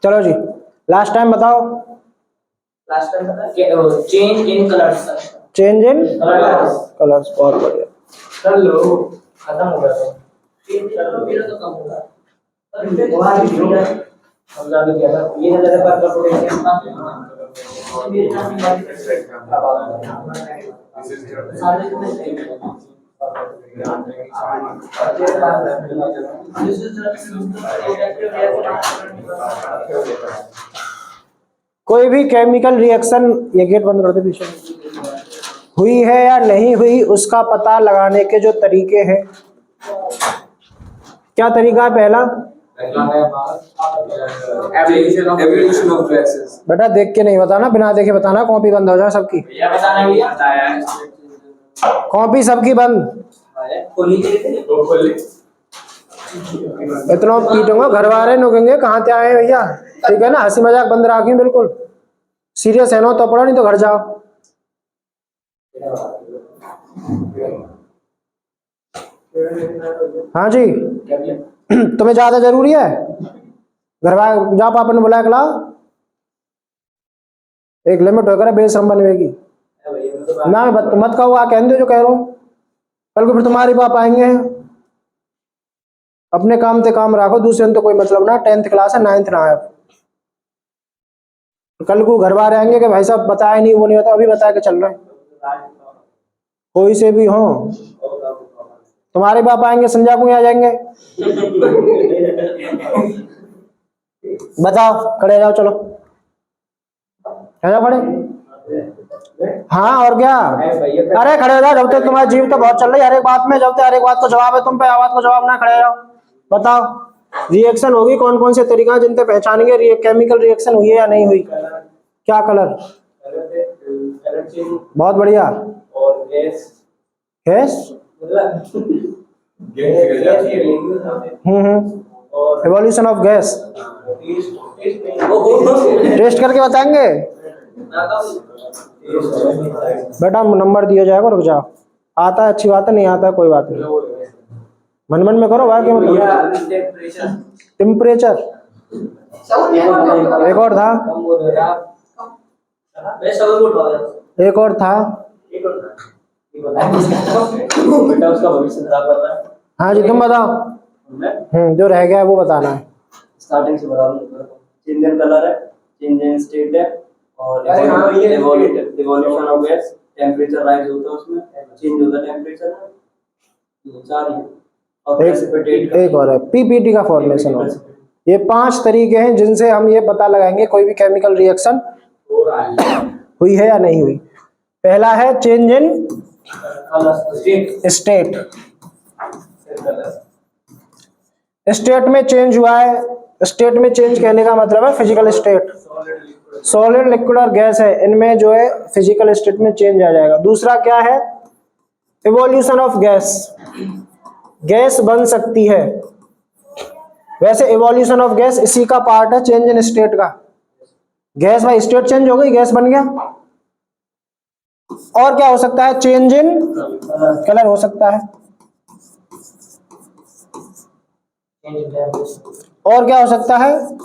चलो जी, last time बताओ। Last time पता है change in colours. Change in colours, बहुत बढ़िया। कर लो, खत्म हो गया। चेंज कर लो, मेरा तो कम होगा। हम ज्यादा किया था ये है जैसे पर पोटेंशियल मेरे साथ भी बात कोई भी केमिकल रिएक्शन, ये गेट बंद कर दे पीछे, हुई है या नहीं हुई उसका पता लगाने के जो तरीके हैं, क्या तरीका है? पहला एवोल्यूशन ऑफ गैसेस। बेटा देख के नहीं बताना, बिना देखे बताना, कॉपी बंद हो जाए सबकी। भैया बताना है भैया, बताया है कॉपी सबकी बंद। खोली के वो खोली इतना पीटूंगा, घर वाले नोकेंगे कहाँ से आए हैं भैया। ठीक है ना, हंसी मजाक बंद रखें, बिल्कुल सीरियस है ना तो पढ़ो, नहीं तो घर जाओ। हाँ जी, तुम्हें ज्यादा जरूरी है? घर वाले जा, पापा ने बुलाया खिला, एक लिमिट होकर बेशरम बनवे की ना। मत कहो, आ कहने दो जो कह रहा हूँ, कल को फिर तुम्हारे पापा आएंगे। अपने काम से काम रखो, दूसरे तो कोई मतलब ना। 10th क्लास है, 9th ना है। कल को घर वाले आएंगे कि भाई साहब बताया नहीं, वो नहीं बताया, अभी बता के चल रहे हैं। कोई से भी हो, तुम्हारे पापा आएंगे, संजय को आ जाएंगे। बताओ, खड़े जाओ, चलो खड़े। हाँ और क्या, अरे खड़े हो जाओ, जब तक तुम्हारी जीव तो बहुत चल रही है हर एक बात में, जब तक हर एक बात को जवाब है तुम पे, आवाज को जवाब ना, खड़े जाओ। बताओ, रिएक्शन होगी, कौन कौन से तरीका जिनसे पहचानेंगे केमिकल रिएक्शन हुई है या नहीं हुई? क्या कलर? बहुत बढ़िया। और gas gas, evolution of gas test करके बताएंगे बेटा, नंबर दिया जाएगा, रुक जाओ। आता है अच्छी बात है, नहीं आता है कोई बात नहीं, मन मन में करो भाई। क्या मतलब टेम्परेचर? एक और था, एक और था। बेटा उसका भविष्य खराब कर रहा है। हाँ जी, तुम बताओ। जो रह गया है वो बताना है। स्टार्टिंग से बता दूं, चेंज इन कलर है, चेंज इन स्टेट है, और evolution of gas, temperature rise होता है उसमें, चेंज होता है टेंपरेचर में, चार ही। और एक और है, पीपीटी का फॉर्मेशन हो। ये 5 तरीके हैं जिनसे हम ये पता लगाएंगे कोई भी केमिकल रिएक्शन हुई है या नहीं हुई। पहला है चेंज इन स्टेट। स्टेट में चेंज हुआ है। स्टेट में चेंज कहने का मतलब है फिजिकल स्टेट। सॉलिड, लिक्विड और गैस है, इनमें जो है फिजिकल स्टेट में चेंज आ जाएगा। दूसरा क्या है? Evolution of gas. गैस बन सकती है, वैसे इवोल्यूशन ऑफ गैस इसी का पार्ट है, चेंज इन स्टेट का। गैस भाई स्टेट चेंज हो गई, गैस बन गया। और क्या हो सकता है? चेंज इन कलर हो सकता है। और क्या हो सकता है?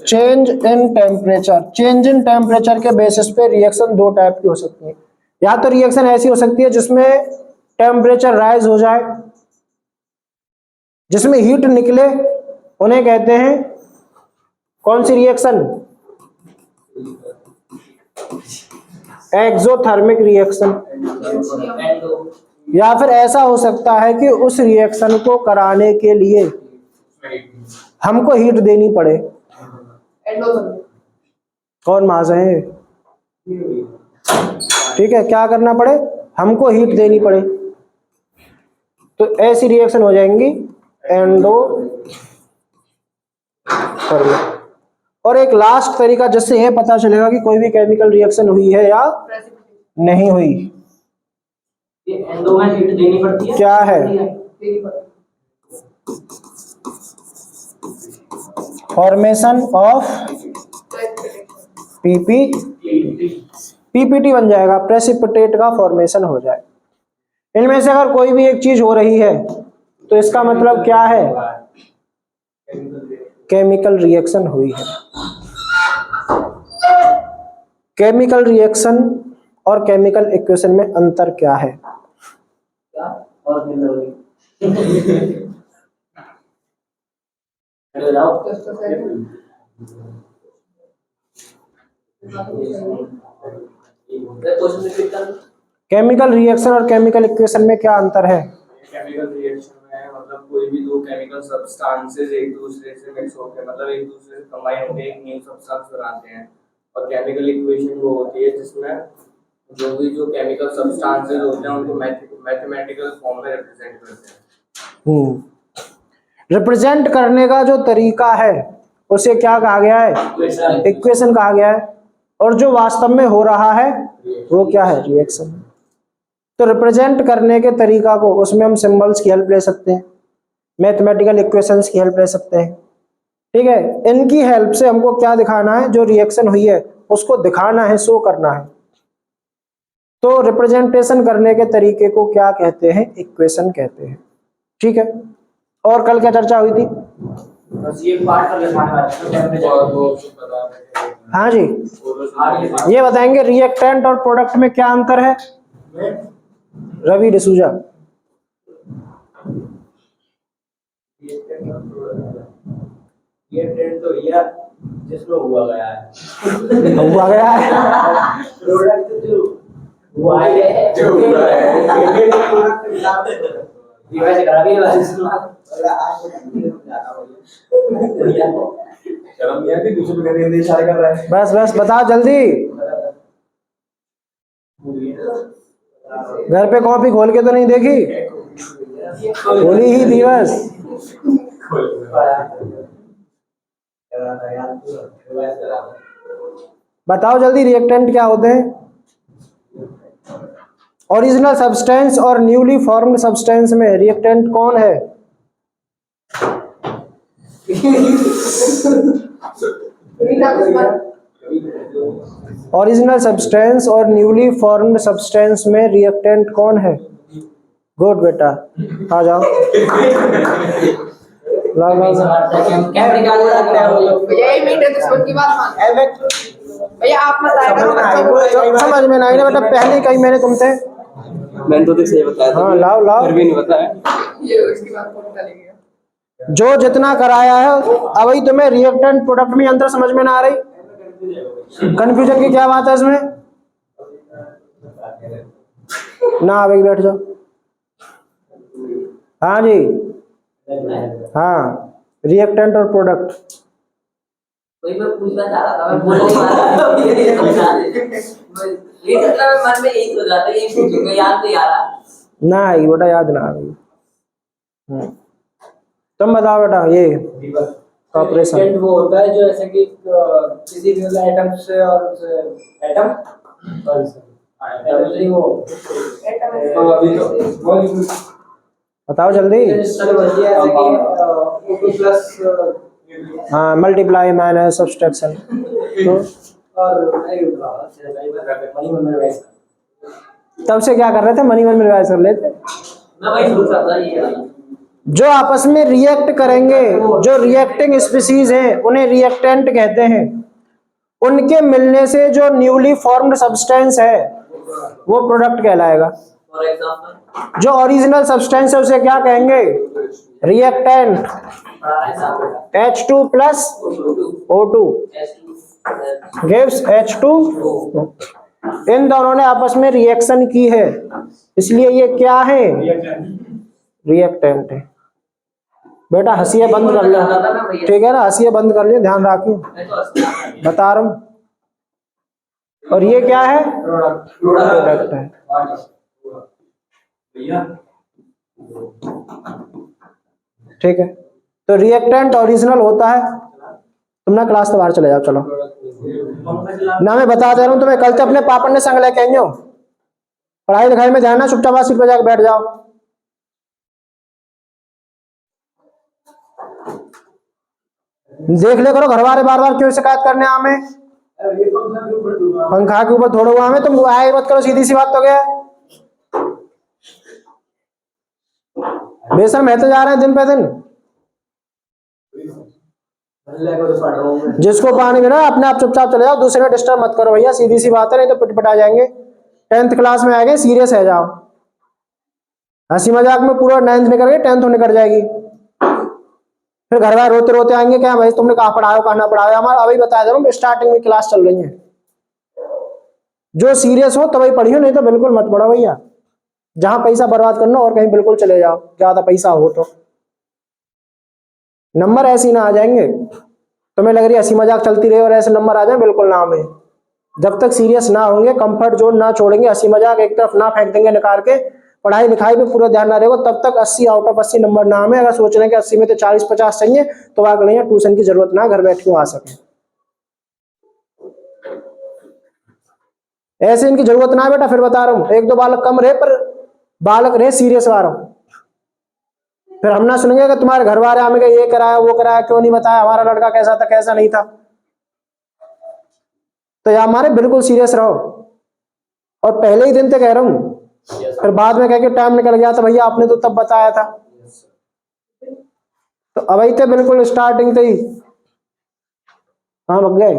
Change in temperature. Change in temperature के बेसिस पे रिएक्शन 2 टाइप की हो सकती है। या तो रिएक्शन ऐसी हो सकती है जिसमें टेम्परेचर राइज हो जाए, जिसमें हीट निकले, उन्हें कहते हैं कौन सी रिएक्शन? Exothermic reaction. या फिर ऐसा हो सकता है कि उस रिएक्शन को कराने के लिए हमको हीट देनी पड़े। कौन माज है? ठीक है, क्या करना पड़े? हमको हीट देनी पड़े, तो ऐसी रिएक्शन हो जाएंगी एंडोथर्मिक। और एक लास्ट तरीका जिससे यह पता चलेगा कि कोई भी केमिकल रिएक्शन हुई है या नहीं हुई, ये एंडो में हीट देनी पड़ती है, क्या है? फॉर्मेशन ऑफ पीपीटी बन जाएगा, प्रेसिपिटेट का फॉर्मेशन हो जाए। इनमें से अगर कोई भी एक चीज हो रही है तो इसका मतलब क्या है? केमिकल रिएक्शन हुई है। केमिकल रिएक्शन और केमिकल इक्वेशन में अंतर क्या है? क्या और केमिकल रिएक्शन और केमिकल इक्वेशन में क्या अंतर है? केमिकल रिएक्शन में मतलब कोई भी दो केमिकल सब्सटेंसेस एक दूसरे से मिक्स होकर मतलब एक दूसरे से कंबाइन होकर एक न्यू सब्सटेंस बनाते हैं। और केमिकल इक्वेशन वो होती है जिसमें जो भी जो केमिकल सब्सटेंसेस होते हैं उनको मैथमेटिकल फॉर्म में रिप्रेजेंट करते हैं। रिप्रेजेंट करने का जो तरीका है उसे क्या कहा गया है? इक्वेशन कहा गया है। और जो वास्तव में हो रहा है वो क्या है? रिएक्शन। तो रिप्रेजेंट करने के तरीका को उसमें हम सिंबल्स की हेल्प ले सकते हैं, मैथमेटिकल इक्वेशंस की हेल्प ले सकते हैं। ठीक है, इनकी हेल्प से हमको क्या दिखाना है? जो रिएक्शन हुई है उसको दिखाना है, शो करना है। तो रिप्रेजेंटेशन करने के तरीके को क्या कहते हैं? इक्वेशन कहते हैं। ठीक है, और कल क्या चर्चा हुई थी? बस ये पार्ट कर लेना हाँ जी, ये बताएंगे रिएक्टेंट और प्रोडक्ट में क्या अंतर है? रवि डिसूजा। ये ट्रेंड तो ये जिसमें हुआ गया है प्रोडक्ट जो हुआ है जो हुआ है वैसे करा भी वैसे शर्म यार भी दूसरे पे करने इशारा कर रहा है। बस बस बताओ जल्दी। घर पे कॉपी खोल के तो नहीं देखी? खोली ही थी बस। बताओ जल्दी, रिएक्टेंट क्या होते हैं? ओरिजिनल सब्सटेंस और न्यूली फॉर्म्ड सब्सटेंस में रिएक्टेंट कौन है? ओरिजिनल सब्सटेंस और न्यूली फॉर्म्ड सब्सटेंस में रिएक्टेंट कौन है? गुड बेटा, आ जाओ। ला ला भैया आप मत आया करो बच्चों को। समझ में नहीं ना बेटा, पहले कही मैंने तुमसे। मैंने तो सही बताया था। हाँ लाओ लाओ, फिर भी नहीं बताया। ये उसकी बात कौन करेगा? जो जितना कराया है अब वही तुम्हें रिएक्टेंट प्रोडक्ट में अंतर समझ में ना आ रही? कंफ्यूजन की क्या बात है इसमें? ना अभी बैठ जाओ। हाँ जी, हाँ, रिएक्टेंट और प्रोडक्ट। वही मैं पूछना चाह रहा था, मैं बोल नहीं पा रहा। ये मतलब मन में यही सोच रहा था, ये पूछूंगा, याद नहीं आ रहा। ना आएगी बेटा, याद ना आ गई। तुम बताओ बेटा, ये ऑपरेशन वो होता है जो ऐसे कि किसी भी एटम से और एटम बताओ जल्दी। हाँ, मल्टीप्लाई माइनस सब्सट्रैक्शन। तब से क्या कर रहे थे? मनी मन में रिवाइज कर लेते। मैं वही सोच रहा था ये। जो आपस में रिएक्ट करेंगे, जो रिएक्टिंग स्पीसीज हैं उन्हें रिएक्टेंट कहते हैं। उनके मिलने से जो न्यूली फॉर्म्ड सब्सटेंस है वो प्रोडक्ट कहलाएगा। फॉर एग्जांपल जो ओरिजिनल सब्सटेंस है उसे क्या कहेंगे? Reactant. H2 plus O2 gives H2। इन दोनों ने आपस में रिएक्शन की है, इसलिए ये क्या है? रिएक्टेंट है। बेटा हंसिए बंद कर लो, ठीक है ना? हंसिए बंद कर लियो, ध्यान रखियो, बता रहा हूं। और ये क्या है? प्रोडक्ट है। ठीक है, तो रिएक्टेंट ओरिजिनल होता है। तुम ना क्लास से बाहर चले जाओ, चलो ना, मैं बता दे रहा हूँ तुम्हें। कल तो अपने पापा ने संग लेके आएंगे। पढ़ाई लिखाई में ध्यान ना, चुपचाप सीट पे जाकर बैठ जाओ। देख ले करो, घर वाले बार बार क्यों शिकायत करने हमें? पंखा के ऊपर थोड़ा हुआ हमें, तुम आए मत करो, सीधी सी बात तो क्या है? बेशर्म है तो जा रहे हैं दिन पे दिन। जिसको पानी में ना अपने आप चुपचाप चले जाओ, दूसरे को डिस्टर्ब मत करो भैया, सीधी सी बात है, नहीं तो पिटपिटा जाएंगे। 10th क्लास में आ गए, सीरियस है जाओ। हंसी मजाक में पूरा 9th निकल गई, 10th निकल जाएगी। फिर घर वाले रोते रोते आएंगे, क्या भाई तुमने कहाँ पढ़ाया कहाँ ना पढ़ाया। हमारा अभी बताया था ना, स्टार्टिंग में क्लास चल रही है। जो सीरियस हो तभी पढ़ियो, नहीं तो बिल्कुल मत पढ़ो भैया। जहां पैसा बर्बाद करना और कहीं बिल्कुल चले जाओ, ज्यादा पैसा हो तो। नंबर ऐसे ही ना आ जाएंगे। तुम्हें लग रही है हंसी मजाक चलती रहे और ऐसे नंबर आ जाए, बिल्कुल ना हमें। जब तक सीरियस ना होंगे, कंफर्ट जोन ना छोड़ेंगे, हंसी मजाक एक तरफ ना फेंक देंगे निकाल के, पढ़ाई लिखाई पे पूरा ध्यान ना रहेगा, तब तक 80 आउट ऑफ 80 नंबर ना हमें। अगर सोच रहे हैं कि 80 में तो 40-50 चाहिए, तो आगे नहीं, ट्यूशन की जरूरत ना, घर बैठ के आ सके। ऐसे इनकी जरूरत ना है बेटा। फिर बता रहा हूं, एक दो बालक कम रहे, पर बालक रहे सीरियस वाला। फिर हम ना सुनेंगे कि तुम्हारे घर वाले हमें ये कराया वो कराया, क्यों नहीं बताया, हमारा लड़का कैसा था कैसा नहीं था। तो या हमारे बिल्कुल सीरियस रहो, और पहले ही दिन से कह रहा हूं। फिर बाद में कह के टाइम निकल गया था भैया आपने तो तब बताया था। तो अभी थे बिल्कुल स्टार्टिंग से ही। हाँ लग गए।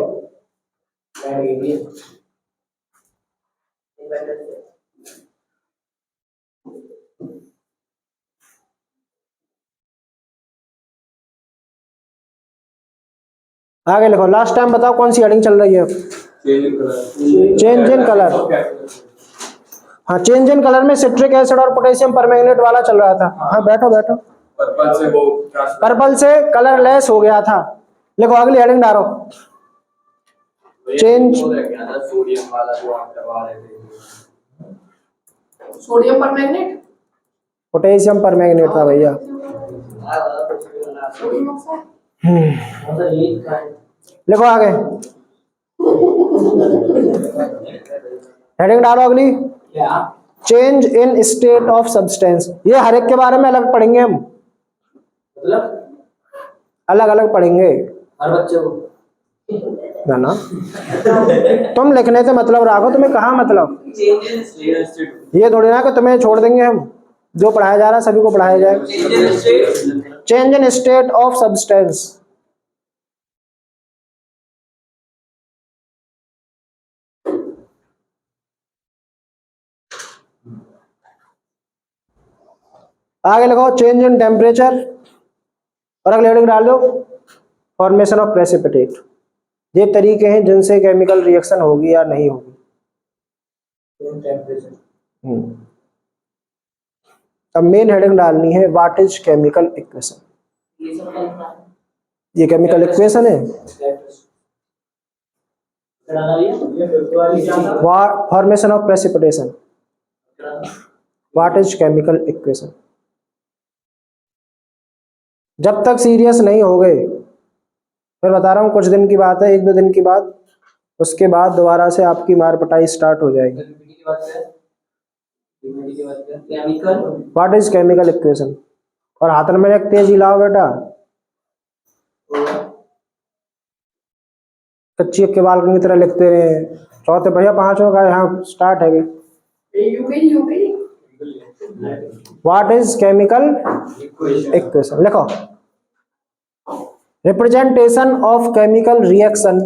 आगे लिखो, लास्ट टाइम बताओ कौन सी हेडिंग चल रही है। Change in colour. हाँ, चेंज इन कलर में सिट्रिक एसिड और पोटेशियम परमैंगनेट वाला चल रहा था। हाँ बैठो बैठो। पर्पल से कलरलेस हो गया था। लिखो अगली हेडिंग डालो। चेंज सोडियम वाला जो आप करवा रहे थे, सोडियम परमैंगनेट, पोटेशियम परमैंगनेट था भैया। लिखो आगे, हेडिंग डालो अगली। Change in state of substance. ये हर एक के बारे में अलग पढ़ेंगे हम, मतलब अलग अलग पढ़ेंगे हर बच्चे को ना। तुम लिखने से मतलब रखो, तुम्हें कहाँ मतलब। ये थोड़ी ना कि तुम्हें छोड़ देंगे हम, जो पढ़ाया जा रहा है सभी को पढ़ाया जाएगा। Change in state of substance. आगे लिखो चेंज इन टेम्परेचर, और अगले हेडिंग डाल दो फॉर्मेशन ऑफ प्रेसिपिटेट। ये तरीके हैं जिनसे केमिकल रिएक्शन होगी या नहीं होगी। अब मेन हेडिंग डालनी है व्हाट इज केमिकल इक्वेशन। ये केमिकल इक्वेशन है, formation of precipitation, what is chemical equation. जब तक सीरियस नहीं हो गए, फिर बता रहा हूँ कुछ दिन की बात है, 1-2 दिन की बात, उसके बाद दोबारा से आपकी मार पटाई स्टार्ट हो जाएगी। What is chemical equation. और हाथ में एक तेज हिलाओ बेटा, कच्ची के बाल की तरह लिखते रहे। चौथे भैया 5 का यहाँ स्टार्ट है। What is chemical equation. लिखो representation of chemical reaction,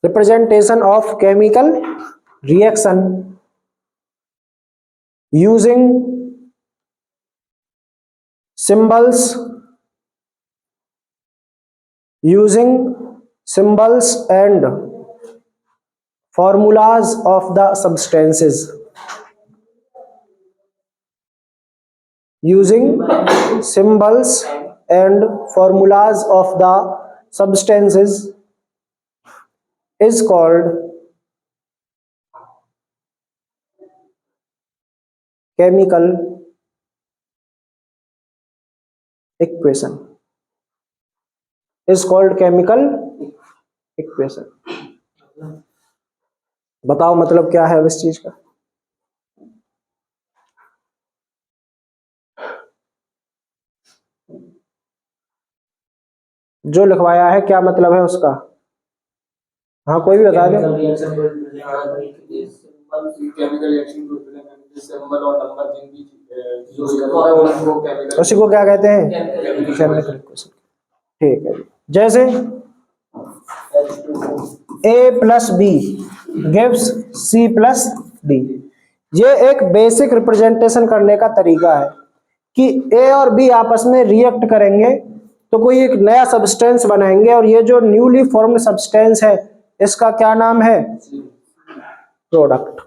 representation of chemical reaction using symbols, using symbols and formulas of the substances, using symbols and formulas of the substances is called chemical equation, is called chemical equation। बताओ मतलब क्या है अब इस चीज का। जो लिखवाया है क्या मतलब है उसका। हाँ कोई भी बता दे। केमिकल रिएक्शन को सिंबल और नंबर जिनकी यूज करता है उनको केमिकल, उसी को क्या कहते हैं? Chemical chemical equation. ठीक है, जैसे A+B गिव्स C+D। ये एक बेसिक रिप्रेजेंटेशन करने का तरीका है कि A और B आपस में रिएक्ट करेंगे तो कोई एक नया सब्सटेंस बनाएंगे, और ये जो न्यूली फॉर्म्ड सब्सटेंस है इसका क्या नाम है? प्रोडक्ट।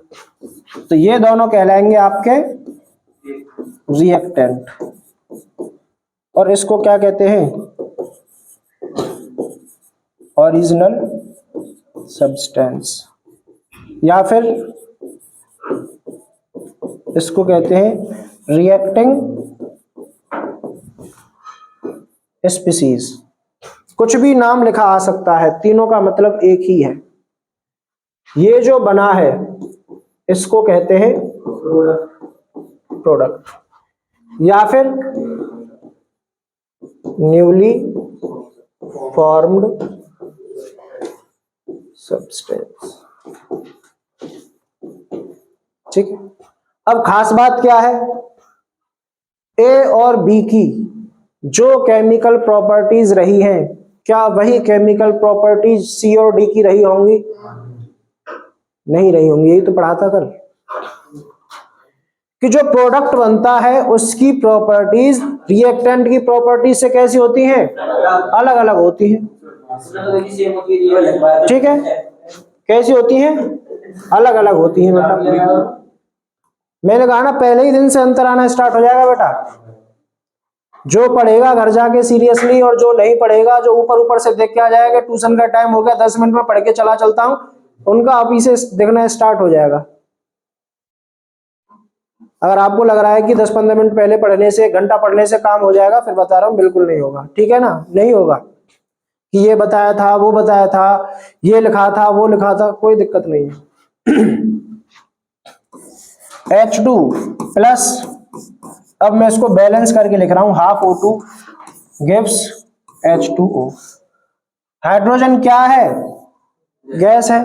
तो ये दोनों कहलाएंगे आपके रिएक्टेंट, और इसको क्या कहते हैं? ओरिजिनल सब्सटेंस, या फिर इसको कहते हैं रिएक्टिंग स्पीसीज। कुछ भी नाम लिखा आ सकता है, तीनों का मतलब एक ही है। ये जो बना है इसको कहते हैं प्रोडक्ट, या फिर न्यूली फॉर्म्ड सब्सटेंस। ठीक है, अब खास बात क्या है? ए और बी की जो केमिकल प्रॉपर्टीज रही हैं, क्या वही केमिकल प्रॉपर्टीज सी और डी की रही होंगी? नहीं रही होंगी। यही तो पढ़ा था कल कि जो प्रोडक्ट बनता है उसकी प्रॉपर्टीज रिएक्टेंट की प्रॉपर्टीज से कैसी होती हैं? अलग अलग होती हैं। ठीक है, कैसी होती हैं? अलग अलग होती हैं बेटा। मैंने कहा ना, पहले ही दिन से अंतर आना स्टार्ट हो जाएगा बेटा। जो पढ़ेगा घर जाके सीरियसली, और जो नहीं पढ़ेगा, जो ऊपर ऊपर से देख के आ जाएगा ट्यूशन का टाइम हो गया 10 मिनट में पढ़ के चलता हूं, उनका अभी से देखना स्टार्ट हो जाएगा। अगर आपको लग रहा है कि 10-15 मिनट पहले पढ़ने से, 1 घंटा पढ़ने से काम हो जाएगा, फिर बता रहा हूं बिल्कुल नहीं होगा। ठीक है ना? नहीं होगा कि ये बताया था, वो बताया था, ये लिखा था, वो लिखा था, कोई दिक्कत नहीं है। H2 प्लस, अब मैं इसको बैलेंस करके लिख रहा हूं, half O2 gives H2O। Hydrogen क्या है? गैस है।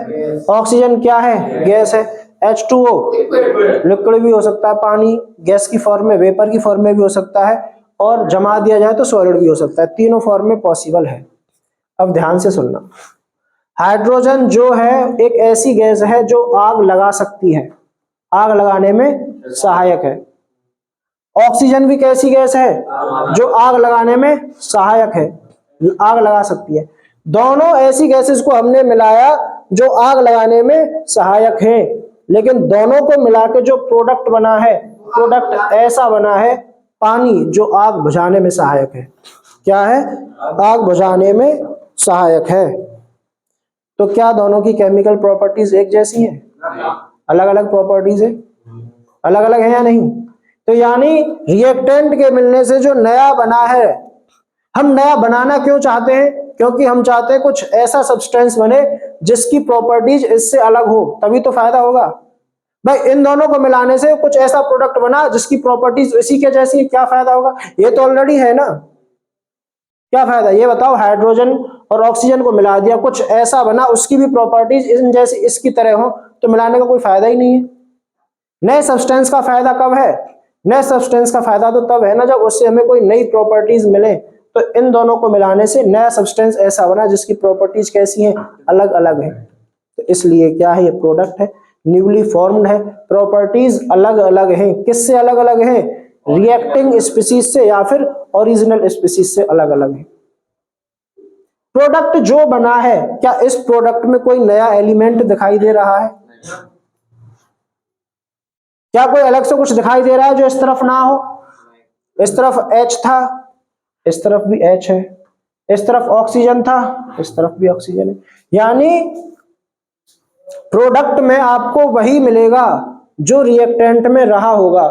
ऑक्सीजन क्या है? गैस है। H2O लिक्विड भी हो सकता है, पानी गैस की फॉर्म में, वेपर की फॉर्म में भी हो सकता है, और जमा दिया जाए तो सॉलिड भी हो सकता है। तीनों फॉर्म में पॉसिबल है। अब ध्यान से सुनना, हाइड्रोजन जो है एक ऐसी गैस है जो आग लगा सकती है, आग लगाने में सहायक है। ऑक्सीजन भी कैसी गैस है? जो आग लगाने में सहायक है, आग लगा सकती है। दोनों ऐसी गैसेस को हमने मिलाया जो आग लगाने में सहायक है, लेकिन दोनों को मिला के जो प्रोडक्ट बना है, प्रोडक्ट ऐसा बना है, पानी जो आग बुझाने में सहायक है। क्या है? आग बुझाने में सहायक है। तो क्या दोनों की केमिकल प्रॉपर्टीज एक जैसी हैं? अलग अलग प्रॉपर्टीज है, अलग अलग है या नहीं? तो यानी रिएक्टेंट के मिलने से जो नया बना है, हम नया बनाना क्यों चाहते हैं? क्योंकि हम चाहते हैं कुछ ऐसा सब्सटेंस बने जिसकी प्रॉपर्टीज इससे अलग हो, तभी तो फायदा होगा भाई। इन दोनों को मिलाने से कुछ ऐसा प्रोडक्ट बना जिसकी प्रॉपर्टीज इसी के जैसी है, क्या फायदा होगा? ये तो ऑलरेडी है ना, क्या फायदा? ये बताओ, हाइड्रोजन और ऑक्सीजन को मिला दिया, कुछ ऐसा बना उसकी भी प्रॉपर्टीज इन जैसी इसकी तरह हो, तो मिलाने का कोई फायदा ही नहीं है। नए सब्सटेंस का फायदा कब है? नए सब्सटेंस का फायदा तो तब है ना जब उससे हमें कोई नई प्रॉपर्टीज मिले। तो इन दोनों को मिलाने से नया सब्सटेंस ऐसा बना जिसकी प्रॉपर्टीज कैसी हैं? अलग अलग है। तो इसलिए क्या है? ये प्रोडक्ट है, न्यूली फॉर्म्ड है, प्रॉपर्टीज अलग अलग हैं। किससे अलग अलग हैं? रिएक्टिंग स्पीसीज से या फिर ओरिजिनल स्पीसीज से अलग अलग है। प्रोडक्ट जो बना है, क्या इस प्रोडक्ट में कोई नया एलिमेंट दिखाई दे रहा है? क्या कोई अलग से कुछ दिखाई दे रहा है जो इस तरफ ना हो? इस तरफ H था, इस तरफ भी H है, इस तरफ ऑक्सीजन था, इस तरफ भी ऑक्सीजन है। यानी प्रोडक्ट में आपको वही मिलेगा जो रिएक्टेंट में रहा होगा।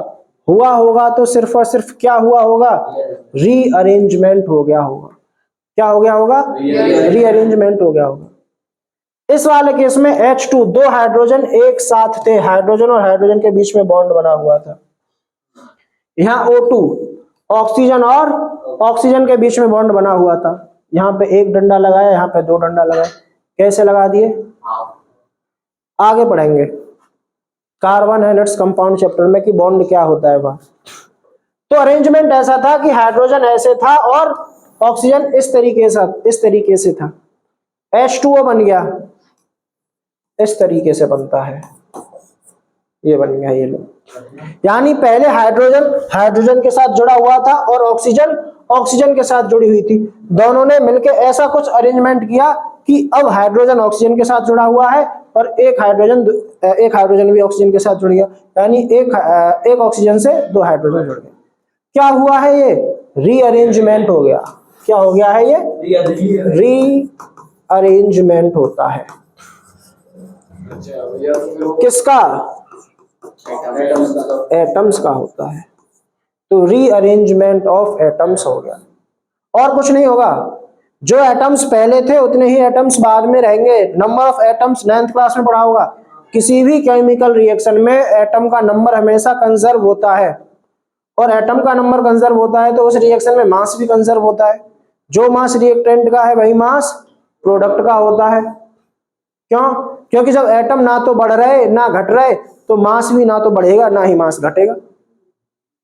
हुआ होगा तो सिर्फ और सिर्फ क्या हुआ होगा? रीअरेंजमेंट हो गया होगा। क्या हो गया होगा? रीअरेंजमेंट हो गया होगा। इस वाले केस में H2, 2 हाइड्रोजन एक साथ थे, हाइड्रोजन और हाइड्रोजन के बीच में बॉन्ड बना हुआ था। यहाँ O2, ऑक्सीजन और ऑक्सीजन के बीच में बॉन्ड बना हुआ था। यहाँ पे एक डंडा लगाया, यहाँ पे 2 डंडा लगाया। कैसे लगा दिए? आगे पढ़ेंगे। कार्बन है लेट्स कंपाउंड चैप्टर में कि बॉन्ड क्या होता है वह। तो अरेंजमेंट ऐसा था कि हाइड्रोजन ऐसे था और ऑक्सीजन इस तरीके से था। H2O बन गया, इस तरीके से बनता है, ये बन गया ये लो। यानी पहले हाइड्रोजन के साथ जुड़ा हुआ था और ऑक्सीजन के साथ जुड़ी हुई थी। दोनों ने मिलकर ऐसा कुछ अरेंजमेंट किया कि अब हाइड्रोजन ऑक्सीजन के साथ जुड़ा हुआ है और एक हाइड्रोजन भी ऑक्सीजन के साथ जुड़ गया, यानी एक ऑक्सीजन से दो हाइड्रोजन जुड़ गए। क्या हुआ है ये? रीअरेंजमेंट हो गया। क्या हो गया है ये? रीअरेंजमेंट होता है। किसका? एटम्स का होता है। तो रीअरेंजमेंट ऑफ एटम्स हो गया, और कुछ नहीं होगा। जो एटम्स पहले थे उतने ही एटम्स बाद में रहेंगे। Number of atoms 9th class में पढ़ा होगा। किसी भी केमिकल रिएक्शन में एटम का नंबर हमेशा कंजर्व होता है, और एटम का नंबर कंजर्व होता है तो उस रिएक्शन में मास भी कंजर्व होता है। जो मास रिएक्टेंट का है वही मास प्रोडक्ट का होता है। क्यों? क्योंकि जब एटम ना तो बढ़ रहे ना घट रहे तो मास भी ना तो बढ़ेगा ना ही मास घटेगा।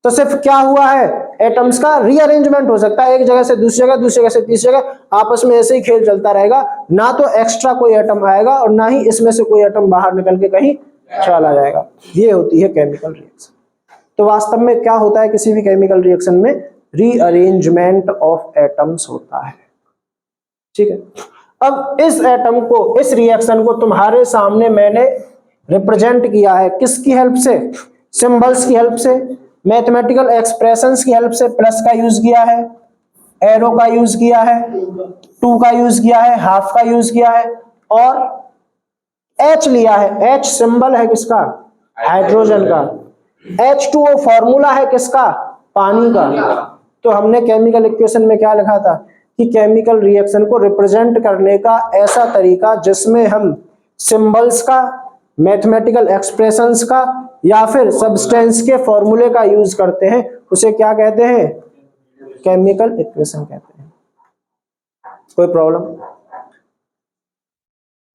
तो सिर्फ क्या हुआ है? एटम्स का रीअरेंजमेंट हो सकता है, एक जगह से दूसरी जगह, दूसरी जगह से तीसरी जगह, आपस में ऐसे ही खेल चलता रहेगा। ना तो एक्स्ट्रा कोई एटम आएगा और ना ही इसमें से कोई एटम बाहर निकल के कहीं चला जाएगा। ये होती है केमिकल रिएक्शन। तो वास्तव में क्या होता है किसी भी केमिकल रिएक्शन में? रीअरेंजमेंट ऑफ एटम्स होता है। ठीक है। अब इस एटम को, इस रिएक्शन को तुम्हारे सामने मैंने रिप्रेजेंट किया है किसकी हेल्प से? सिंबल्स की हेल्प से, मैथमेटिकल एक्सप्रेशंस की हेल्प से। प्लस का यूज किया है, एरो का यूज किया है, 2 का यूज किया है, हाफ का यूज किया है, और H लिया है। H सिंबल है किसका? हाइड्रोजन का। H2O फॉर्मूला है किसका? पानी का। तो हमने केमिकल इक्वेशन में क्या लिखा था कि केमिकल रिएक्शन को रिप्रेजेंट करने का ऐसा तरीका जिसमें हम सिंबल्स का, मैथमेटिकल एक्सप्रेशंस का या फिर सब्सटेंस के फॉर्मूले का यूज करते हैं, उसे क्या कहते हैं? केमिकल इक्वेशन कहते हैं। कोई प्रॉब्लम?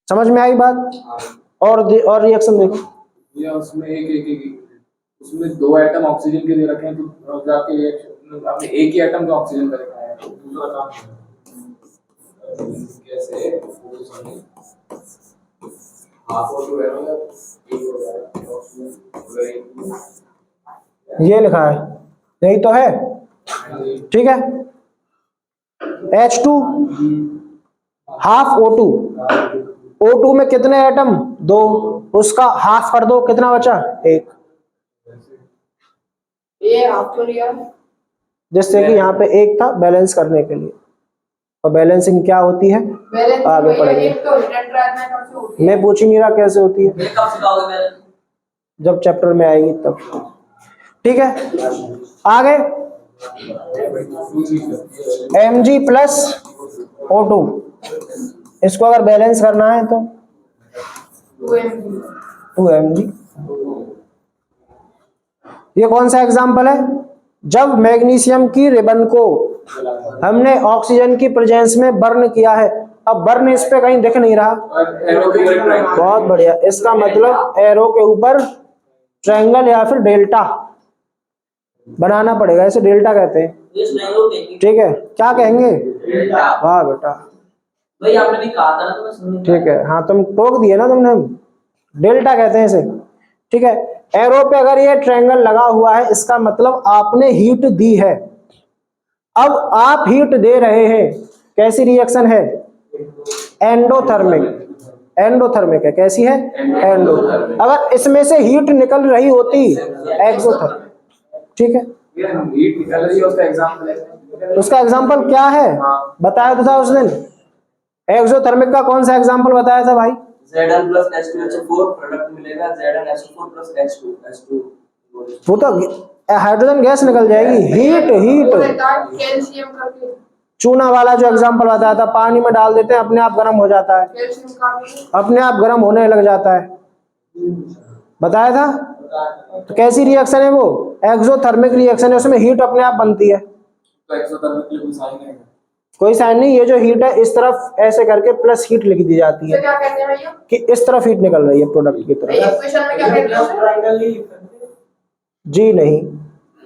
समझ में आई बात? और रिएक्शन देखो। या उसमें उसमें 2 एटम ऑक्सीजन के लिए रखे हैं, तो जाके आपने एक ही एटम का ऑक्सीजन का रखा है, दूसरा काम कैसे ये लिखा है, यही तो है। ठीक है। H2 हाफ O2, O2 में कितने एटम? 2, उसका हाफ कर दो, कितना बचा? 1। ये आपको लिया जिससे कि यहाँ पे 1 था बैलेंस करने के लिए। और बैलेंसिंग क्या होती है आगे पढ़ेंगे। मैं पूछ ही नहीं रहा कैसे होती है, कब सिखाओगे बैलेंस? जब चैप्टर में आएगी तब। ठीक है, आगे Mg प्लस O2, इसको अगर बैलेंस करना है तो 2Mg। ये कौन सा एग्जाम्पल है? जब मैग्नीशियम की रिबन को हमने ऑक्सीजन की प्रेजेंस में बर्न किया है। अब बर्न इस पे कहीं दिख नहीं रहा, बहुत बढ़िया। इसका मतलब एरो के ऊपर ट्रायंगल या फिर डेल्टा बनाना पड़ेगा, इसे डेल्टा कहते हैं। ठीक है, क्या कहेंगे? वाह बेटा, भाई आपने भी कहा था ना, तो मैं सुन नहीं ठीक है। हाँ, तुम टोक दिए ना तुमने, डेल्टा कहते हैं इसे। ठीक है, एरो पे अगर ये ट्रायंगल लगा हुआ है इसका मतलब आपने हीट दी है। अब आप हीट दे रहे हैं, कैसी रिएक्शन है? एंडोथर्मिक है। कैसी है? एंडोथर्मिक। अगर इसमें से हीट निकल रही होती एक्सोथर्मिक। ठीक है, हीट निकल रही है, उसका एग्जांपल है। उसका एग्जांपल क्या है बताया तो था उस दिन। एक्सोथर्मिक का कौन सा एग्जांपल बताया था भाई? Zn plus H2HO4 प्रोडक्ट मिलेगा ZnHO4 plus H2 वो तो हाइड्रोजन गैस निकल जाएगी। हीट कैल्शियम करके चूना वाला जो एग्जांपल बताया था, पानी में डाल देते हैं अपने आप गर्म हो जाता है, कैल्शियम कार्बोनेट अपने आप गर्म होने लग जाता है, बताया था। तो कैसी रिएक्शन है वो? एक्सोथर्मिक रिएक्शन है, उसमें हीट अपने आप बनती है। तो एक्सोथर्मिक के लिए कोई साइन है? कोई साइन नहीं, ये जो हीट है इस तरफ ऐसे करके प्लस हीट लिख दी जाती इसे है क्या कहते हैं भैया? कि इस तरफ हीट निकल रही है प्रोडक्ट की तरफ। इक्वेशन में क्या कहते हैं उसे? जी नहीं।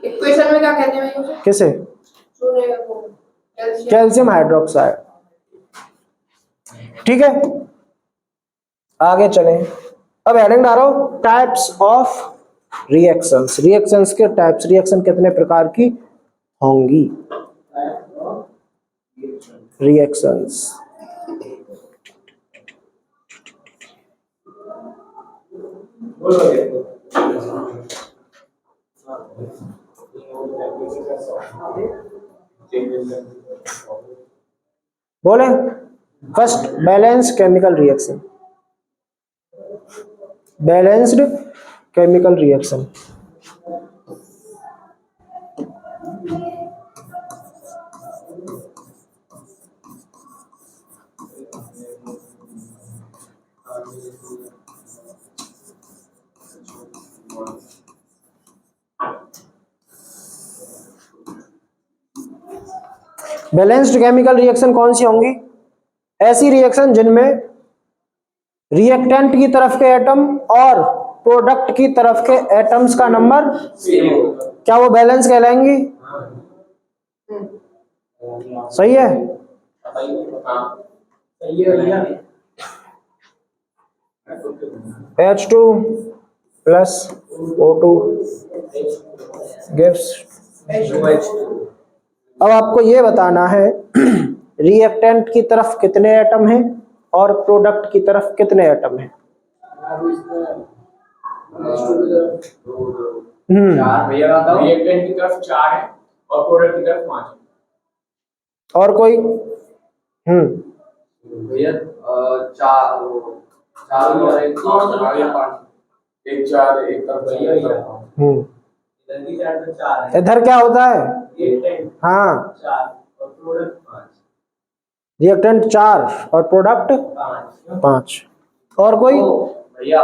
इक्वेशन में क्या कहते हैं भैया उसे? किसे? सुनिएगा तो कैल्शियम। Calcium hydroxide. ठीक है, आगे चलें। अब हेडिंग डालो टाइप्स ऑफ रिएक्शंस। रिएक्शंस के टाइप्स, रिएक्शन कितने प्रकार की होंगी? रिएक्शंस बोले। First balance chemical reaction. Balanced chemical reaction. Balanced chemical reaction कौन सी होंगी? ऐसी रिएक्शन जिनमें रिएक्टेंट की तरफ के एटम और प्रोडक्ट की तरफ के एटम्स का नंबर क्या वो बैलेंस कहलाएंगी? सही है। H2 plus O2 gives। अब आपको ये बताना है रिएक्टेंट की तरफ कितने एटम हैं और प्रोडक्ट की तरफ कितने एटम हैं। रिएक्टेंट की तरफ 4 है और प्रोडक्ट की तरफ 5 है। और कोई? भैया 4 और एक 5, एक 4 एक तरफ भैया इधर की साइड पे 4 है, इधर क्या होता है? रिएक्टेंट हाँ, 4 और प्रोडक्ट 5। रिएक्टेंट 4 और प्रोडक्ट 5। और कोई? भैया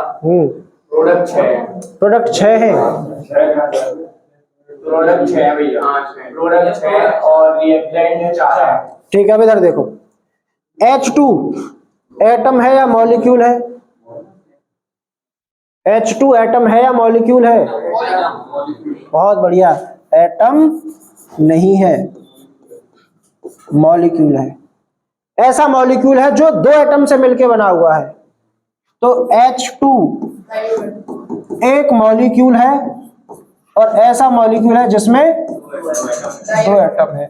प्रोडक्ट 6 है, प्रोडक्ट 6 है। प्रोडक्ट 6 है भैया, प्रोडक्ट 6 और रिएक्टेंट 4 है। ठीक है, अब इधर देखो। H2 एटम है या मॉलिक्यूल है? H2 एटम है या मॉलिक्यूल है? बहुत बढ़िया, एटम नहीं है, मॉलिक्यूल है। ऐसा मॉलिक्यूल है जो 2 एटम से मिलकर बना हुआ है। तो H2 एक मॉलिक्यूल है और ऐसा मॉलिक्यूल है जिसमें 2 एटम है।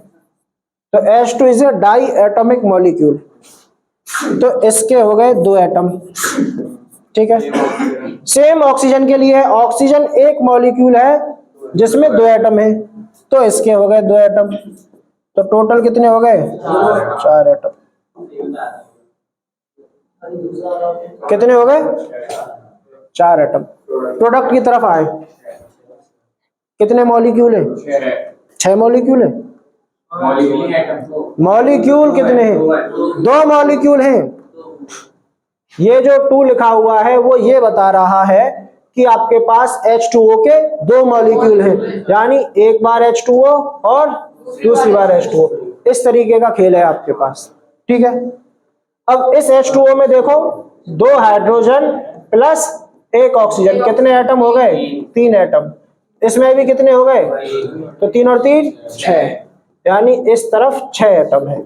तो H2 is a diatomic molecule. तो इसके हो गए 2 एटम। ठीक है, सेम ऑक्सीजन के लिए ऑक्सीजन एक मॉलिक्यूल है जिसमें 2 एटम है, तो इसके हो गए 2 एटम। तो टोटल कितने हो गए? 4 एटम। कितने हो गए? 4 एटम। प्रोडक्ट की तरफ आए, कितने मॉलिक्यूल है? 6 मॉलिक्यूल है। मॉलिक्यूल कितने हैं? 2 मॉलिक्यूल हैं। ये जो 2 लिखा हुआ है वो ये बता रहा है कि आपके पास H2O के 2 मॉलिक्यूल हैं, यानी एक बार H2O और दूसरी बार H2O। इस तरीके का खेल है आपके पास। ठीक है, अब इस H2O में देखो 2 हाइड्रोजन प्लस 1 ऑक्सीजन, कितने एटम हो गए? 3 एटम। इसमें भी कितने हो गए? तो 3 और 3 6, यानी इस तरफ 6 एटम है,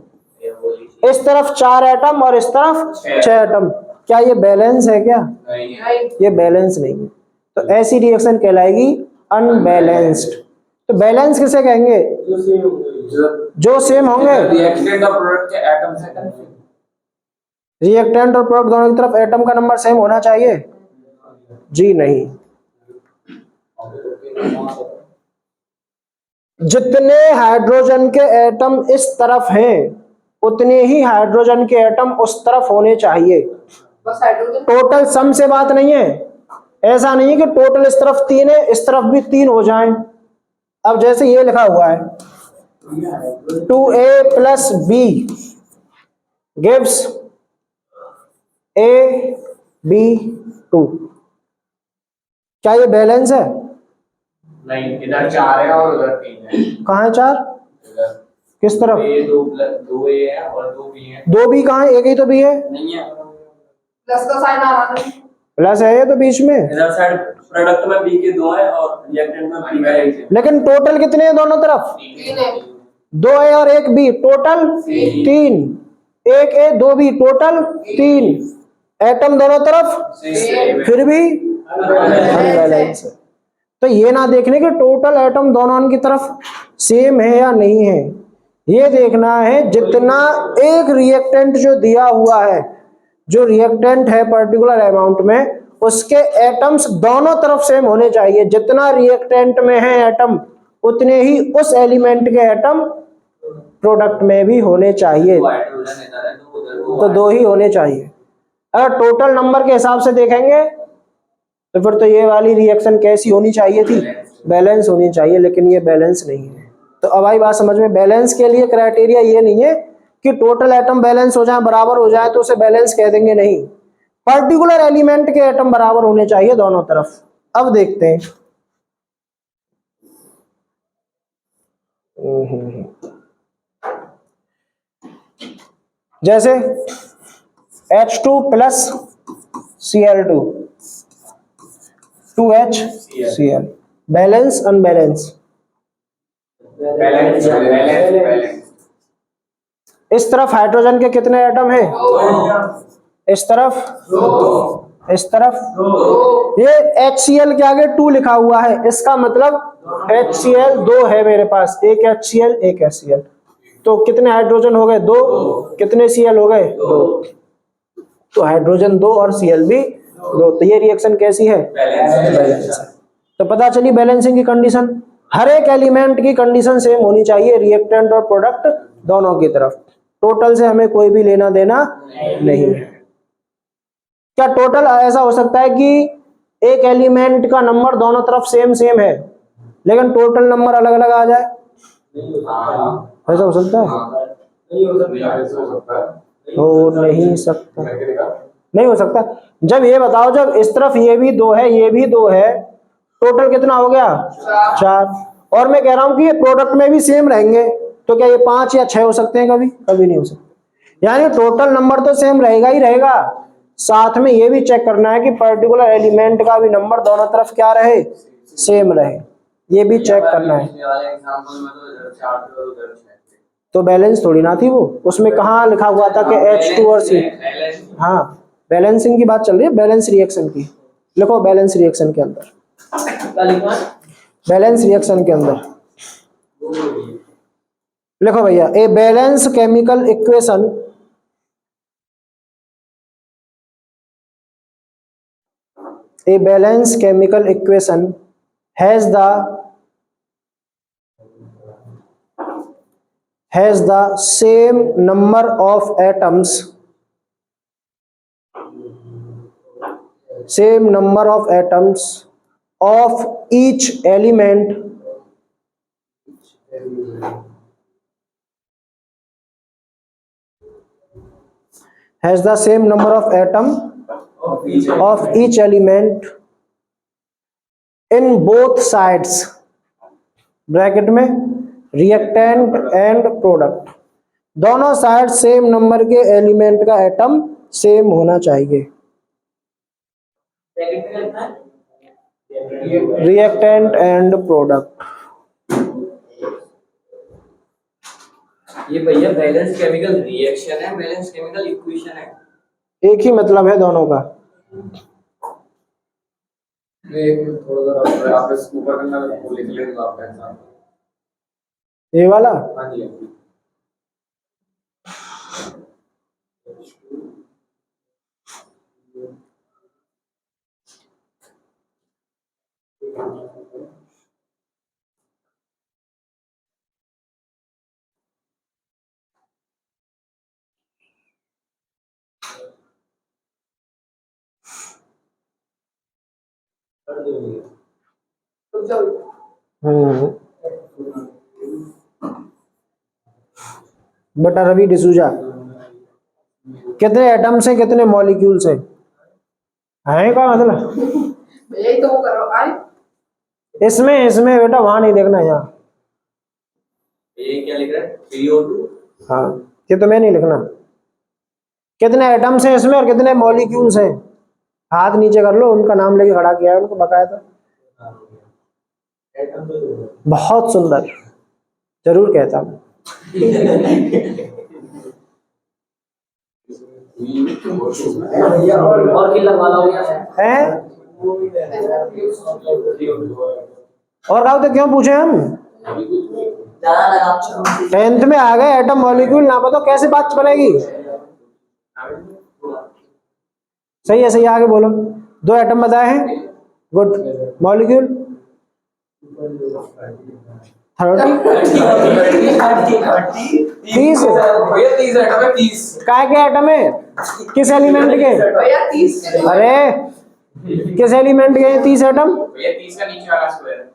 इस तरफ 4 एटम और इस तरफ 6 एटम। क्या ये बैलेंस है? क्या ये बैलेंस नहीं है। तो ऐसी रिएक्शन कहलाएगी अनबैलेंस्ड। तो बैलेंस किसे कहेंगे? जो सेम होंगे। रिएक्टेंट और प्रोडक्ट के एटम से रिएक्टेंट और प्रोडक्ट दोनों की तरफ एटम का नंबर सेम होना चाहिए? जी नहीं। जितने हाइड्रोजन के एटम इस तरफ हैं उतने ही हाइड्रोजन के एटम उस तरफ होने चाहिए। बस हाइड्रोजन। टोटल सम से बात नहीं है। ऐसा नहीं है कि टोटल इस तरफ 3 है इस तरफ भी 3 हो जाएं। अब जैसे ये लिखा हुआ है 2A plus B gives AB2। क्या ये बैलेंस है? नहीं, इधर 4 है और उधर 3 है। कहाँ है 4? किस तरफ? ए दो ए है और दो बी है। दो बी कहाँ है? एक ही तो बी है। नहीं है, प्लस का साइन आ रहा है। प्लस है ये तो बीच में, इधर साइड प्रोडक्ट में बी के दो है और रिएक्टेंट में बी का एक है। लेकिन टोटल कितने हैं दोनों तरफ? 3 है। दो ए और एक बी, टोटल 3। एक ए दो बी, टोटल 3। एटम दोनों तरफ फिर भी अनबैलेंस है। तो ये ना देखने के टोटल एटम दोनों की तरफ सेम है या नहीं है, ये देखना है जितना एक रिएक्टेंट जो दिया हुआ है, जो रिएक्टेंट है पर्टिकुलर अमाउंट में, उसके एटम्स दोनों तरफ सेम होने चाहिए। जितना रिएक्टेंट में है एटम उतने ही उस एलिमेंट के एटम प्रोडक्ट में भी होने चाहिए, हाइड्रोजन इधर है तो उधर तो 2 ही होने चाहिए। अगर टोटल नंबर के हिसाब से देखेंगे तो फिर तो ये वाली रिएक्शन कैसी होनी चाहिए थी? बैलेंस होनी चाहिए, लेकिन ये बैलेंस नहीं है। तो अब आई बात समझ में, बैलेंस के लिए क्राइटेरिया ये नहीं है कि टोटल एटम बैलेंस हो जाए, बराबर हो जाए तो उसे बैलेंस कह देंगे, नहीं, पर्टिकुलर एलिमेंट के एटम बराबर होने चाहिए दोनों तरफ। अब देखते हैं, जैसे H2 plus Cl2 2HCl, balance unbalance? Balance balance. इस तरफ हाइड्रोजन के कितने एटम हैं? इस तरफ, इस तरफ। ये HCl के आगे 2 लिखा हुआ है, इसका मतलब HCl 2 है मेरे पास, एक HCl एक HCl। तो कितने हाइड्रोजन हो गए? 2। कितने Cl हो गए? 2। तो हाइड्रोजन 2 और Cl भी 2। तो ये रिएक्शन कैसी है? बैलेंस है। तो पता चली बैलेंसिंग की कंडीशन, हर एक एलिमेंट की कंडीशन सेम होनी चाहिए, रिएक्टेंट और प्रोडक्ट दोनों की तरफ। टोटल से हमें कोई भी लेना देना नहीं है। क्या टोटल ऐसा हो सकता है कि एक एलिमेंट का नंबर दोनों तरफ सेम सेम है लेकिन टोटल नंबर अलग अलग आ जाए? ऐसा हो सकता है? हो नहीं सकता, नहीं हो सकता। जब ये बताओ, जब इस तरफ ये भी 2 है, ये भी 2 है, टोटल कितना हो गया? 4। और मैं कह रहा हूं कि ये प्रोडक्ट में भी सेम रहेंगे, तो क्या ये 5 या 6 हो सकते हैं? कभी कभी नहीं हो सकते। यानी टोटल नंबर तो सेम रहेगा ही रहेगा, साथ में ये भी चेक करना है कि पर्टिकुलर एलिमेंट का भी नंबर दोनों तरफ क्या रहे? सेम रहे, ये भी चेक करना है। वाले एग्जांपल में तो इधर 4 थे और उधर 6 थे। तो बैलेंस थोड़ी ना थी वो, उसमें कहाँ लिखा हुआ था कि H2 और C? हाँ, बैलेंसिंग की बात चल रही है, बैलेंस रिएक्शन की। लिखो बैलेंस रिएक्शन के अंदर, क्या लिखना है? बैलेंस रिएक्शन के अंदर लिखो भैया, a balance chemical equation a balanced chemical equation has the same number of atoms of each element has the same number of atom of each element in both sides bracket में reactant and product, दोनों side same number के element का atom same होना चाहिए। Bracket में लिखना है? Reactant and product, ये भैया बैलेंस केमिकल रिएक्शन है, बैलेंस केमिकल इक्वेशन है, एक ही मतलब है दोनों का। एक थोड़ा सा आप इसको ऊपर करना है, वो लिख लेंगे आपका एग्जांपल। ये वाला हाँ जी। बटा रवि डिसूजा, कितने एटम्स हैं, कितने मॉलिक्यूल्स हैं? है का मतलब यही तो वो करो। आई इसमें बेटा वहां नहीं देखना, यहाँ ये क्या लिख रहा है? CO2। हाँ, ये तो मैं नहीं लिखना। कितने एटम्स हैं इसमें और कितने मॉलिक्यूल्स हैं? हाथ नीचे कर लो, उनका नाम लेके खड़ा किया है उनको बकायदा। बहुत सुंदर, जरूर कहता हूँ। और किल लगवा लो हैं? और कहा तो क्यों पूछे हम? ज्यादा लगा 10th में आ गए, एटम मॉलिक्यूल ना बताओ कैसे बात बनेगी? सही है, सही, आगे बोलो। 2 एटम बताए हैं, गुड। मॉलिक्यूल 30, 30 भैया 30 एटम है, 30। काय के एटम है? किस एलिमेंट के? भैया 30 के दो। अरे किस एलिमेंट के 30 एटम? भैया 30 का नीचे वाला स्क्वायर है।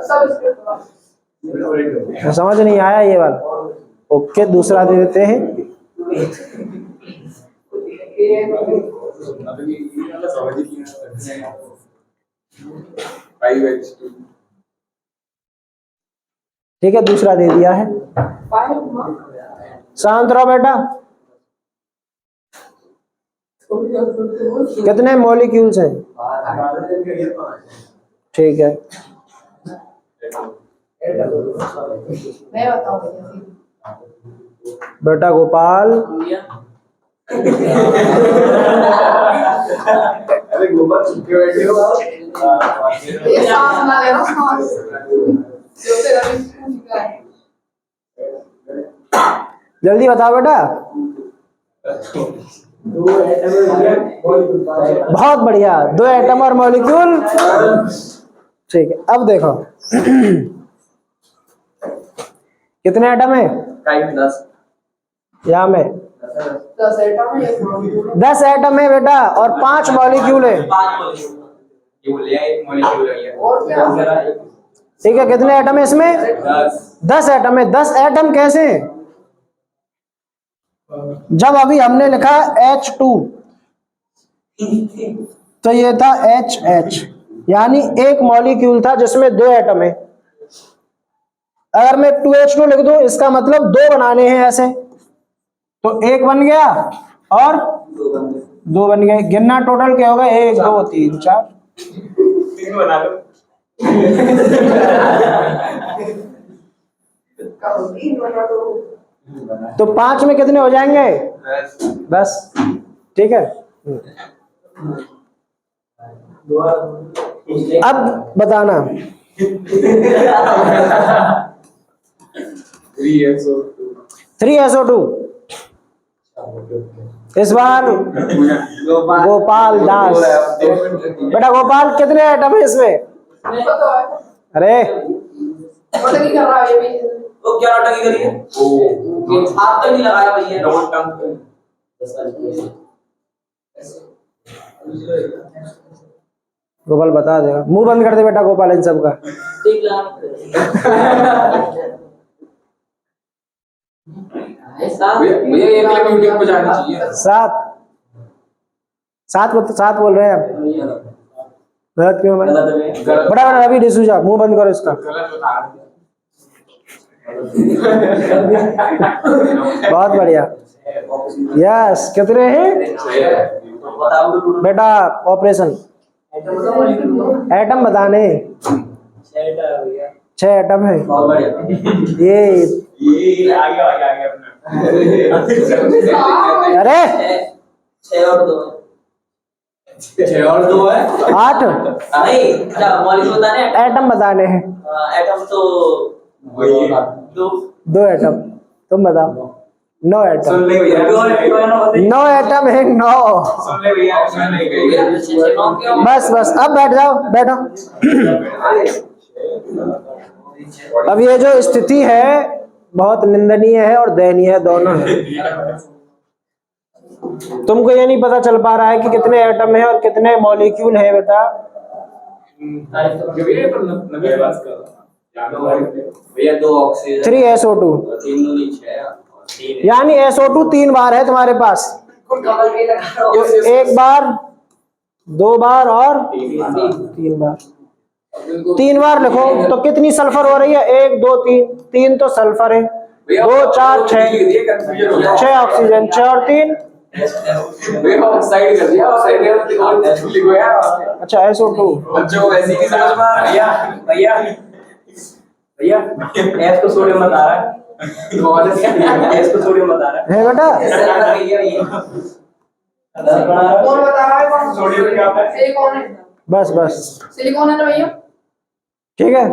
सब इसके दो। समझ नहीं आया ये वाला? ओके, दूसरा दे देते हैं। ठीक है, दूसरा दे दिया है। शांत रहो बेटा। कितने मॉलिक्यूल्स हैं? ठीक है, मैं बताऊंगी। बेटा गोपाल, अरे गोपाल चुपके बैठे हो। ये सांस ना लेना, सांस जो तेरा भी पूछेगा है। जल्दी बताओ बेटा। बहुत बढ़िया, 2 एटम और मॉलिक्यूल। ठीक है, अब देखो कितने एटम है? 10। यहाँ में 10 एटम है, 1 मॉलिक्यूल है। 10 एटम है बेटा और 5 मॉलिक्यूल है। ये बोल लिया एक मॉलिक्यूल है। और क्या? ठीक है, कितने एटम है इसमें? 10 एटम है। 10 एटम कैसे? जब अभी हमने लिखा H2 तो ये था HH, यानी एक मॉलिक्यूल था जिसमें 2 एटम है। अगर मैं 2H2 लिख दूं, इसका मतलब 2 बनाने हैं ऐसे, तो 1 बन गया और 2 बन गए। गिनना टोटल क्या होगा? 1 2 3 4। 3 बना लो। करो 3 बना दो। तो 5 में कितने हो जाएंगे? 10। ठीक है, अब बताना। 3SO2। इस बार गोपाल दास। बेटा गोपाल, कितने एटम है इसमें? मेरे तो है। अरे पता नहीं कर रहा है ये भी। वो क्या नाटक करी है? हाथ तो नहीं लगाया भैया। डबल टंग। गोपाल बता देगा। मुंह बंद कर दे बेटा गोपाल इन सबका। ठीक लगा। ऐसा भैया ये क्लिप यूट्यूब पे जानी चाहिए। 7 बोल रहे हैं आप। गलत क्यों भाई? गलत है। बड़ा बड़ा रवि डिसूजा, मुंह बंद करो इसका। गलत बता रहे हैं। बहुत बढ़िया, यस। कितने हैं बताओ तो बेटा? ऑपरेशन एटम बताने। 6 एटम है। बहुत बढ़िया। ये आ गया अपना। अरे 6 और 2 6 और 2 है। 8 नहीं, अच्छा मॉलिक्यूल बताने हैं। एटम बताने हैं। एटम तो वही 2 एटम। तुम बताओ। 9 एटम। सुन ले भैया। 9 एटम है, 9। सुन ले भैया। नहीं गई। बस अब बैठ जाओ, बैठो। अब ये जो स्थिति है बहुत निंदनीय है और दयनीय है, दोनों है। तुमको ये नहीं पता चल पा रहा है कि कितने एटम है और कितने मॉलिक्यूल है बेटा? भैया 2 ऑक्सीजन। 3SO2, 3 दूनी 6। यानी SO2 3 बार है तुम्हारे पास। तो 1 बार, 2 बार और 3 बार। इनको 3 बार लिखो तो कितनी सल्फर हो रही है? 1 2 3, 3 तो सल्फर है, 2 4 6, 6 ऑक्सीजन, 6 और 3 भैया ऑक्साइड कर दिया, ऑक्साइड लिखो यार। अच्छा SO2। बच्चों को ऐसे ही समझ में आ रहा है। भैया भैया भैया एस को सोडियम बता रहा है, एस को सोडियम बता रहा है बेटा? है। कौन बता रहा है? कौन सोडियम क्या होता है? सिलिकॉन है। बस बस सिलिकॉन है ना भैया? ठीक है।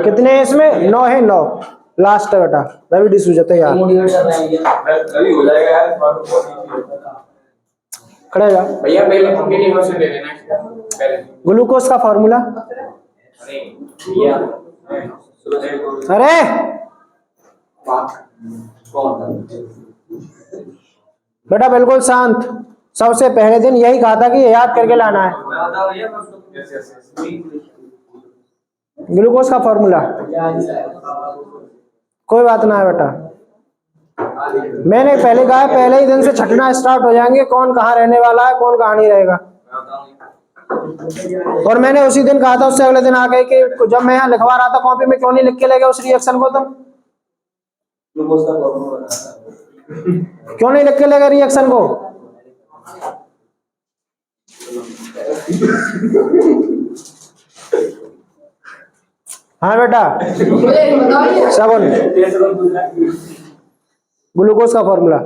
कितने हैं इसमें? 9 है, 9 लास्ट है बेटा। रवि डिसूजा तैयार, मोटिवेट कर रहे हैं ये। अभी हो जाएगा यार, इस बार तो। खड़े जा। भैया पहले उनके लिए क्वेश्चन दे देना पहले। ग्लूकोज का फॉर्मूला? भैया अरे बेटा बिल्कुल शांत। सबसे पहले दिन यही कहा था कि ये याद करके लाना है। Yes yes yes. ग्लूकोज का फॉर्मूला कोई बात ना है बेटा। मैंने पहले कहा है, पहले ही दिन से छटना स्टार्ट हो जाएंगे कौन कहाँ रहने वाला है, कौन कहाँ नहीं रहेगा। और मैंने उसी दिन कहा था, उससे अगले दिन आ गए कि जब मैं यहाँ लिखवा रहा था कॉपी में, क्यों नहीं लिख के ले गए उस रिएक्शन को? तुम ग्लूकोज का फॉर्मूला बता रहा है। क्यों नहीं लिख के ले गए रिएक्शन को? हाँ बेटा मुझे नहीं बताइए। सबन, ग्लूकोज का फॉर्मूला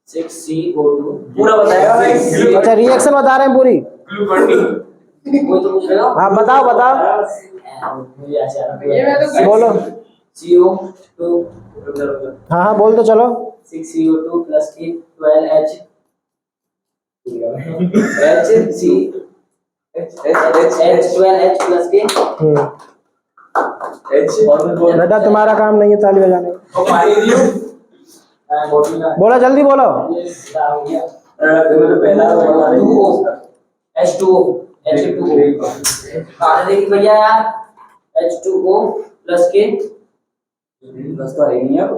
6CO2 पूरा बताएगा भाई। अच्छा रिएक्शन बता रहे हैं पूरी? कोई तो पूछ रहे हो? हाँ बताओ बताओ, मुझे ऐसे आ रहा ये मैं है। तो बोलो। CO2 हाँ हाँ बोल तो चलो। 6CO2 plus के 12H H12H plus के बेटा तुम्हारा काम नहीं है ताली बजाने का। बोलो जल्दी बोलो। H2O कहाँ से देखी भैया यार? H2O plus के बस तो है नहीं अब।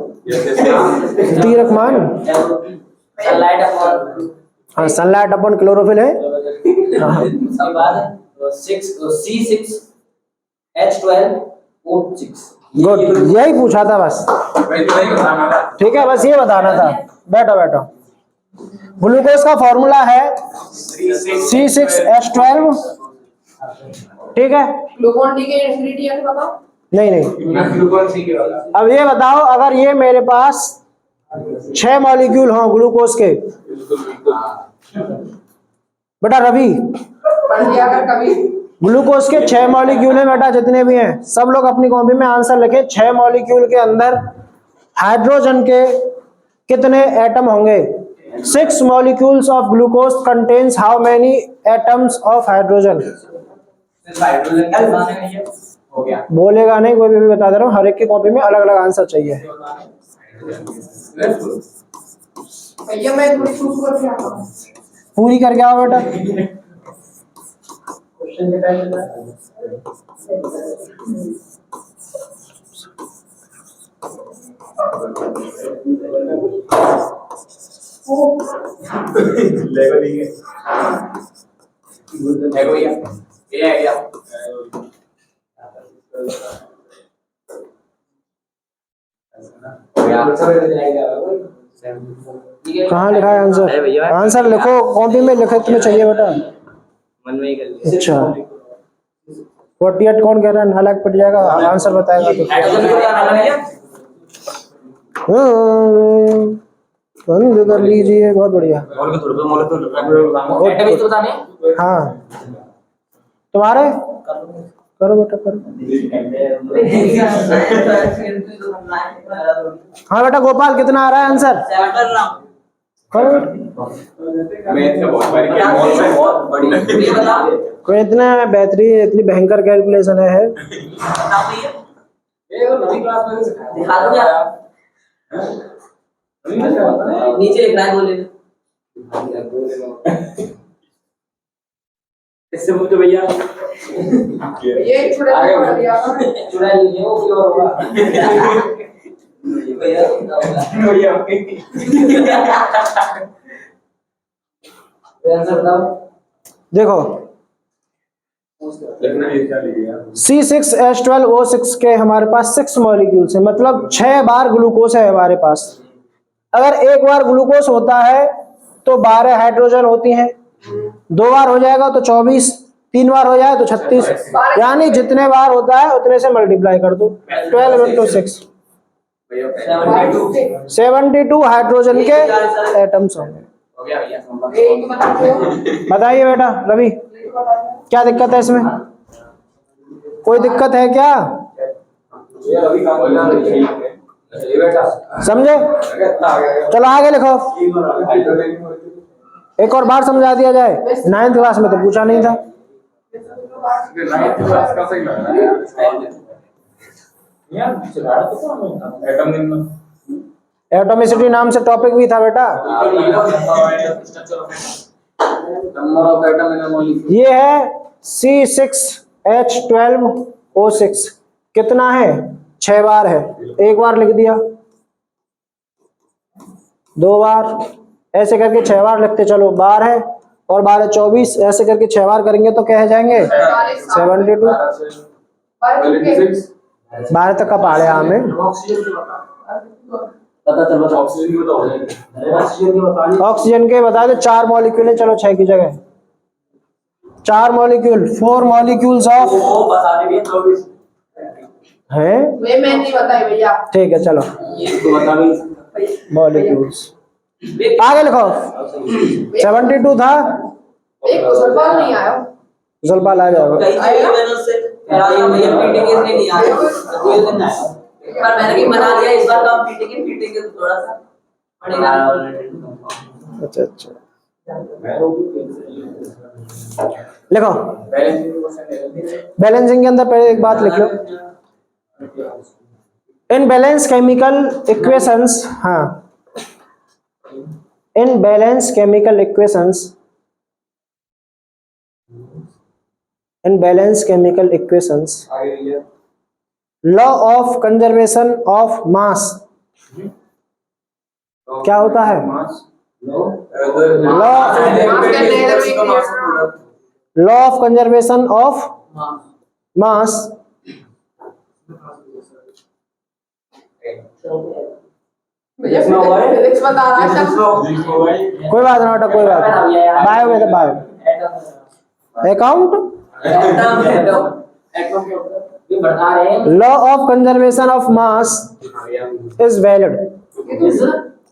तीरक मान, सनलाइट अपॉन हाँ सनलाइट अपन क्लोरोफिल है। हाँ उसके बाद 6 C6H12O6 गुड, यही पूछा था बस। ठीक है बस ये बताना था। बैठो बैठो। ग्लूकोज का फॉर्मूला है C6H12। ठीक है, ग्लूकोन डी के इंग्रेडिएंट बताओ। नहीं नहीं। अब ये बताओ, अगर ये मेरे पास 6 मॉलिक्यूल हों ग्लूकोज के, बेटा रवि पढ़ लिया कर कभी। ग्लूकोज के 6 मॉलिक्यूल हैं बेटा, जितने भी हैं सब लोग अपनी कॉपी में आंसर लिखें। 6 मॉलिक्यूल के अंदर हाइड्रोजन के कितने एटम होंगे? 6 molecules of glucose contains how many atoms of hydrogen? हो गया। बोलेगा नहीं कोई भी बता दे रहा हूँ, हर एक की कॉपी में अलग अलग आंसर चाहिए। भैया मैं थोड़ी चूज करके आता हूँ। पूरी करके आओ बेटा। देखो भैया, ये है क्या? कहाँ लिखा है आंसर? आंसर लिखो कॉपी में, लिखे तुम्हें चाहिए बेटा। मन में ही कर लिया। अच्छा 48 कौन कह रहा है? नालायक पट जाएगा, आंसर बताएगा तो। बंद कर लीजिए, बहुत बढ़िया। हाँ तुम्हारे करो बेटा करो। हाँ बेटा गोपाल कितना आ रहा है आंसर? करो बेटा। मैथ का बहुत बारीक है, बहुत बड़ी। कोई इतना बेहतरीन, इतनी भयंकर कैलकुलेशन है। ये तो नवीं क्लास में सिखाया। दिखा दूं क्या? नीचे लिखना है बोले। इससे मुझे भैया ये एक छोटा सा पढ़ लिया था। चुरा लीजिए वो क्यों होगा? भैया आंसर बताओ। देखो C6H12O6 के हमारे पास 6 मॉलिक्यूल्स है, मतलब 6 बार ग्लूकोज है हमारे पास। अगर एक बार ग्लूकोज होता है तो 12 हाइड्रोजन होती हैं, 2 बार हो जाएगा तो 24, 3 बार हो जाए तो 36, यानी जितने बार होता है उतने से मल्टीप्लाई कर दो। 12 into 6 72 हाइड्रोजन के एटम्स होंगे। हो गया भैया। एक बताओ। बताइए बेटा रवि, क्या दिक्कत है इसमें? कोई दिक्कत है क्या? समझे? चलो आगे लिखो। एक और बार समझा दिया जाए, 9th क्लास में तो पूछा नहीं था। एटॉमिसिटी नाम से टॉपिक भी था बेटा। ये है C6H12O6, कितना है? 6 बार है। एक बार लिख दिया, 2 बार, ऐसे करके 6 बार लिखते चलो। 12 है और 12 24, ऐसे करके 6 बार करेंगे तो क्या हो जाएंगे? 72। 12 तक का पहाड़े हमें पता चल बता। ऑक्सीजन के बता दे 4 मॉलिक्यूल है, चलो 6 की जगह 4 मॉलिक्यूल, 4 मॉलिक्यूल्स ऑफ वो बता दे 24 है। मैं नहीं बताई भैया। ठीक है चलो, ये तो बता भी मॉलिक्यूल्स आगे लिखो। 72 था, एक क्वेश्चन पर नहीं आया। जलपाल आ जाएगा। कई मैंने उससे कराया भैया पीटीके से नहीं आया, कोई दिन ना आया। एक बार मैंने भी बना लिया, इस बार कम पीटीके थोड़ा सा पड़ेगा। अच्छा अच्छा लिखो। बैलेंसिंग के अंदर पहले एक बात लिख लो, इन बैलेंस केमिकल इक्वेशंस, हाँ, in balance chemical equations, in balance chemical equations law of conservation of mass क्या होता है? Law of conservation of mass physics बता रहा है। कोई बात ना बेटा, कोई बात नहीं। बायो में तो bio account, law of conservation of mass is valid,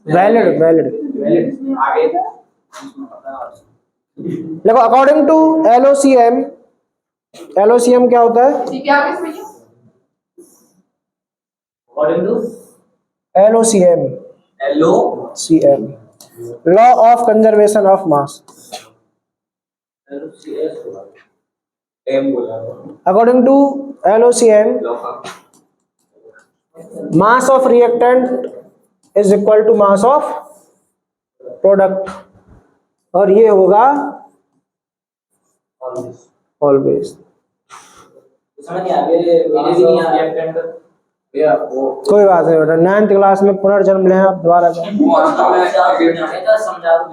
valid valid. देखो अकॉर्डिंग टू LOCM, LOCM क्या होता है? ठीक है आगे भैया। अकॉर्डिंग to LOCM, CM, law of conservation of mass. According to LOCM, mass of reactant is equal to mass of product, और ये होगा always। समझ नहीं आ गया, मेरे भी नहीं आ रिएक्टेंट भैया वो कोई बात नहीं बेटा, 9th क्लास में पुनर्जन्म लें आप दोबारा जाओ।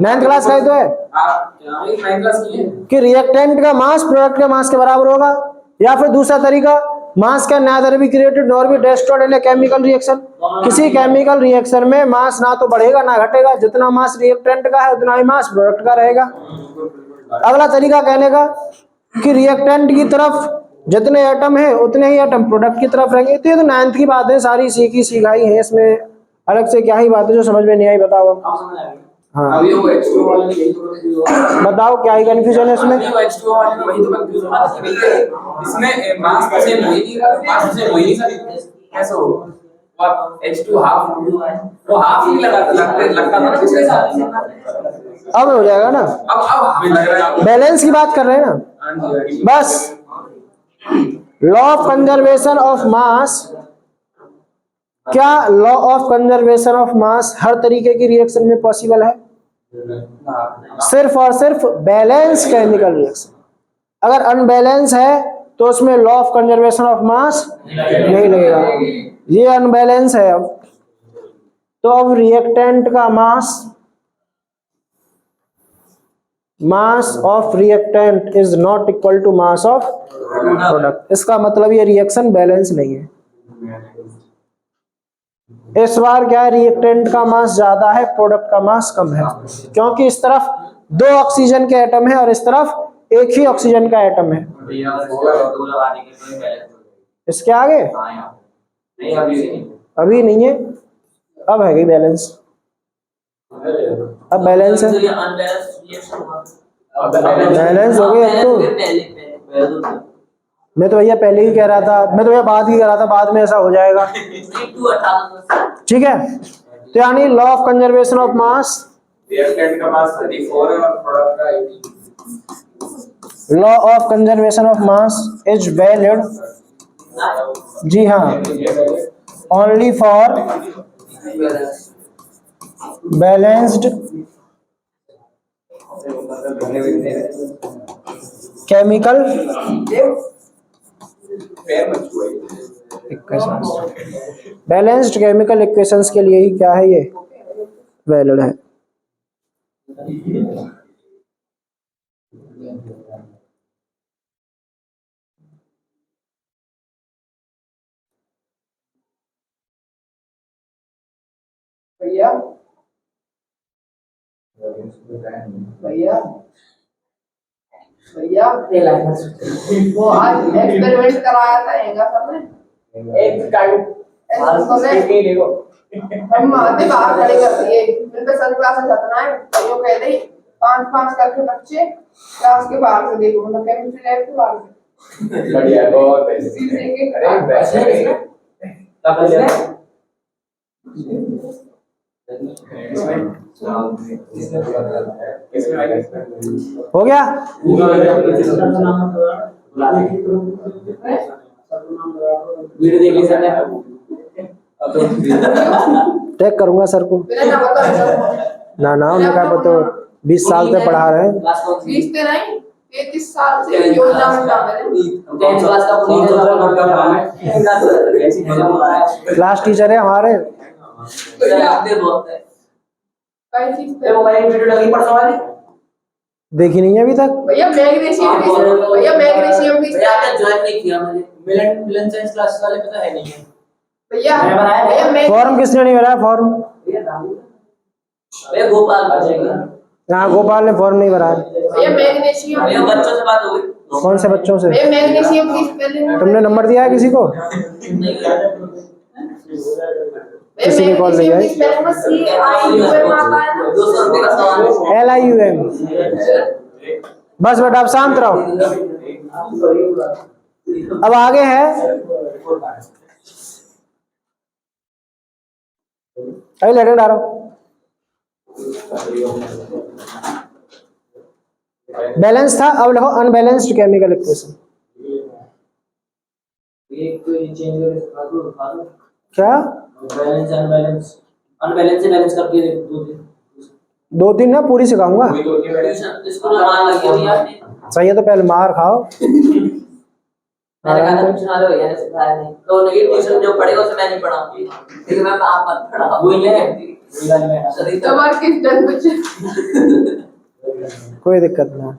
9th क्लास का ही तो है आप 9th क्लास की है कि रिएक्टेंट का मास प्रोडक्ट के मास के बराबर होगा, या फिर दूसरा तरीका, मास can neither be created nor be destroyed in a chemical reaction। किसी केमिकल रिएक्शन में मास ना तो बढ़ेगा ना घटेगा, जितना मास रिएक्टेंट का है उतना ही मास प्रोडक्ट का रहेगा। अगला तरीका कहने का कि रिएक्टेंट की तरफ जितने एटम है उतने ही एटम प्रोडक्ट की तरफ रहेंगे। तो ये तो 9th की बात है, सारी सीखी सिखाई है, इसमें अलग से क्या ही बात है जो समझ में नहीं आई, बताओ। हाँ अभी वो H2O वाले में यही तो कंफ्यूज बताओ क्या ही कंफ्यूजन है इसमें? अभी वो H2O वाले में वही तो कंफ्यूज हो रहा है इसमें मास तो सेम हो ही नहीं, मास तो सेम हो ही नहीं सर, कैसे हो? और H2 हाफ, वो हाफ ही लगता था ना पिछले साल। अब हो जाएगा ना, अब हमें लग रहा है बैलेंस की बात कर रहे हैं ना बस। Law of conservation of mass, क्या law of conservation of mass हर तरीके की रिएक्शन में पॉसिबल है? सिर्फ और सिर्फ बैलेंस केमिकल रिएक्शन। अगर अनबैलेंस है तो उसमें law of conservation of mass नहीं लगेगा, ये अनबैलेंस है। अब तो अब रिएक्टेंट का mass mass of reactant is not equal to mass of product. इसका मतलब ये रिएक्शन बैलेंस नहीं है। इस बार क्या है, रिएक्टेंट का मास ज्यादा है, प्रोडक्ट का मास कम है, क्योंकि इस तरफ 2 ऑक्सीजन के एटम है और इस तरफ एक ही ऑक्सीजन का एटम है। इसके आगे अभी नहीं है, अब है गई बैलेंस, अब बैलेंस है, बैलेंस हो गई अब तो। मैं तो भैया पहले ही कह रहा था, मैं तो भैया बाद ही कह रहा था, बाद में ऐसा हो जाएगा। ठीक है, तो यानी law of conservation of mass, reactant का मास 34 है और प्रोडक्ट का 80। Law of conservation of mass is valid, जी हाँ, only for balanced chemical equations. Balanced chemical equations के लिए ही क्या है, ये वैलिड है। भैया भैया भैया वो आज एक्सपेरिमेंट कराया था एंगा सर ने, एक हम आते बाहर खड़े कर दिए, फिर पे सन क्लास में जाना है तो यो कह दे 5-5 करके बच्चे क्लास के बाहर से देखो, मतलब केमिस्ट्री लैब के बाहर से बढ़िया, बहुत बढ़िया। सीट देंगे। अरे वैसे हो गया, वीडियो देख ली सर ने, चेक करूंगा सर को। मेरा नाम बता सर, ना उन्हें क्या पता, 20 साल से पढ़ा रहे हैं। 20 से नहीं 33 साल से योजना में काम है। 10th क्लास का पुनीत है, क्लास टीचर है हमारे। कई चीज पे मोबाइल वीडियो लगी परसों वाली, देखी नहीं है अभी तक। भैया मैग्नीशियम की ज्वाइन नहीं किया मैंने, मिलन साइंस क्लास वाले पता है नहीं है भैया मैंने बनाया है। भैया मैं फॉर्म किसने नहीं भरा है, फॉर्म? भैया गोपाल बचेगा, यहाँ गोपाल ने फॉर्म नहीं भरा है। भैया मैग्नीशियम भैया बच्चों से बात हो गई, कौन से बच्चों से? भैया मैग्नीशियम की स्पेलिंग तुमने नंबर दिया है किसी को? किसी की कॉल नहीं आई। स्पेलिंग में CIUM आता है ना, 200 रुपए का सामान LIUM। बस बेटा आप शांत रहो। अब आगे है, अभी लेटर डालो। बैलेंस था, अब लिखो अनबैलेंस्ड केमिकल इक्वेशन। क्या? बैलेंस अनबैलेंस, अनबैलेंस से बैलेंस करके दो 2-3 ना पूरी सिखाऊंगा। इसको ना मान लगी अभी आपने, सही है, तो पहले मार खाओ। मैंने कहा था ट्यूशन वाले भैया ने सिखाया नहीं, तो नहीं ट्यूशन जो पढ़ेगा उसे मैं नहीं पढ़ाऊंगी, लेकिन मैं आप मत पढ़ा वही है कमर किस डन बच्चे कोई दिक्कत ना।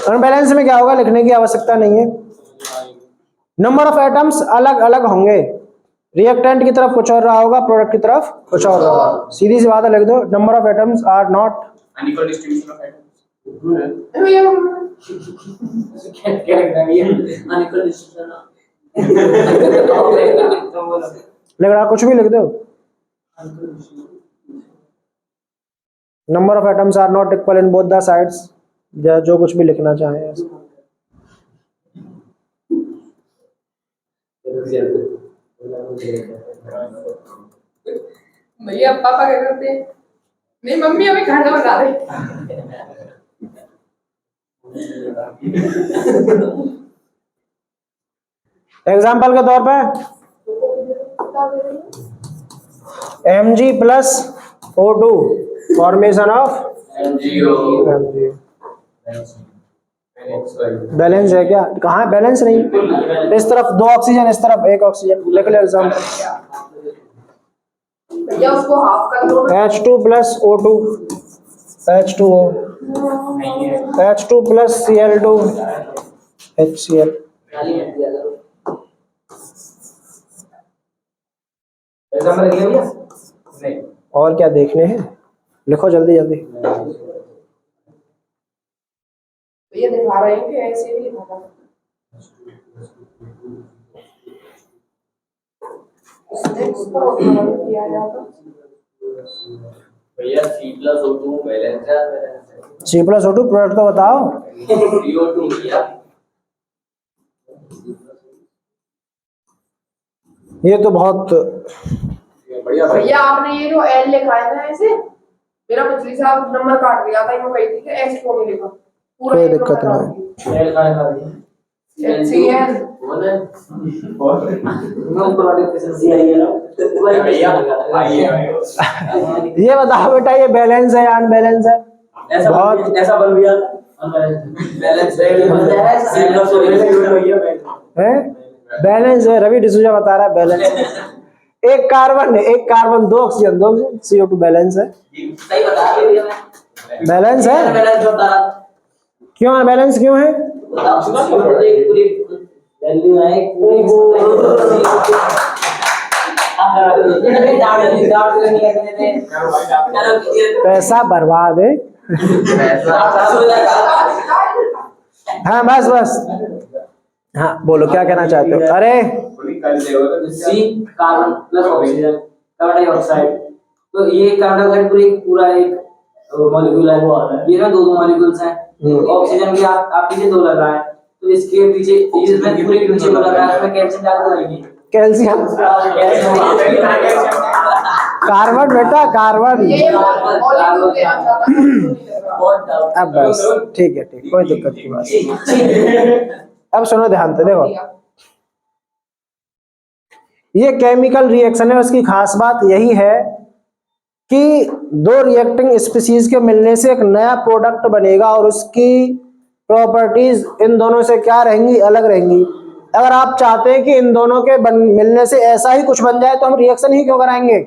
अनबैलेंस में क्या होगा, लिखने की आवश्यकता नहीं है। नंबर ऑफ एटम्स अलग अलग होंगे, रिएक्टेंट की तरफ कुछ और रहा होगा, प्रोडक्ट की तरफ कुछ और रहा होगा। सीधी सी बात है, लिख दो number of atoms are not unequal distribution of atoms. क्या लिखना है ये अनइक्वल डिस्ट्रीब्यूशन, लिख रहा, कुछ भी लिख दो। Number of atoms are not equal in both the sides, जो कुछ भी लिखना चाहे। भैया पापा क्या करते हैं, नहीं मम्मी अभी खाना बना रही। एग्जाम्पल के तौर पे Mg+O2 formation of MgO। Balance है क्या? कहाँ बैलेंस नहीं, इस तरफ 2 ऑक्सीजन, इस तरफ 1 ऑक्सीजन। लिख लो एग्जाम्पल। भैया उसको हाफ कर दो ना। H2 plus O2 H2O H2 plus Cl2 HCl। गाली मत दिया करो। एग्जाम में लिख लिया नहीं और क्या देखने हैं, लिखो जल्दी जल्दी। भैया दिखा रहे हैं कि ऐसे भी लिखा था। नेक्स्ट पर उतना किया जाता। भैया C+O2 बैलेंस है C+O2 प्रोडक्ट तो बताओ। CO2 किया ये तो बहुत बढ़िया भैया आपने ये जो L लिखा है ना ऐसे, मेरा पिछली साल नंबर काट दिया था, यूं कही थी कि S क्यों नहीं लिखा, पूरा कोई एक दिक्कत नंबर नहीं। काट दिया। HCl भैया आइए ये बताओ बेटा, ये बैलेंस है या अनबैलेंस है? ऐसा बहुत ऐसा बन गया बैलेंस है, बैलेंस है। रवि डिसूजा बता रहा है बैलेंस। एक कार्बन दो ऑक्सीजन CO2 बैलेंस है। सही बता रही भैया मैं। बैलेंस है। बैलेंस बता रहा। क्यों बैलेंस क्यों है? पूरी वैल्यू है पैसा बर्बाद है। हाँ बस बस, हाँ बोलो क्या कहना चाहते हो? अरे C carbon plus oxygen carbon dioxide, तो ये कार्बन डाइऑक्साइड पूरा एक मॉलिक्यूल है, ये ना दो मॉलिक्यूल्स हैं। ऑक्सीजन की आप पीछे दो लग रहा है, तो इसके पीछे इसमें पूरे पीछे लग रहा है, उसमें कैल्शियम ज्यादा लगेगी। कैल्शियम कार्बन बेटा कार्बन। ये मॉलिक्यूल के आता था। अब बस ठीक है, ठीक, कोई दिक्कत की बात नहीं। अब सुनो ध्यान से, देखो ये केमिकल रिएक्शन है, उसकी खास बात यही है कि दो रिएक्टिंग स्पीशीज के मिलने से एक नया प्रोडक्ट बनेगा और उसकी प्रॉपर्टीज इन दोनों से क्या रहेंगी? अलग रहेंगी। अगर आप चाहते हैं कि इन दोनों के मिलने से ऐसा ही कुछ बन जाए तो हम रिएक्शन ही क्यों कराएंगे?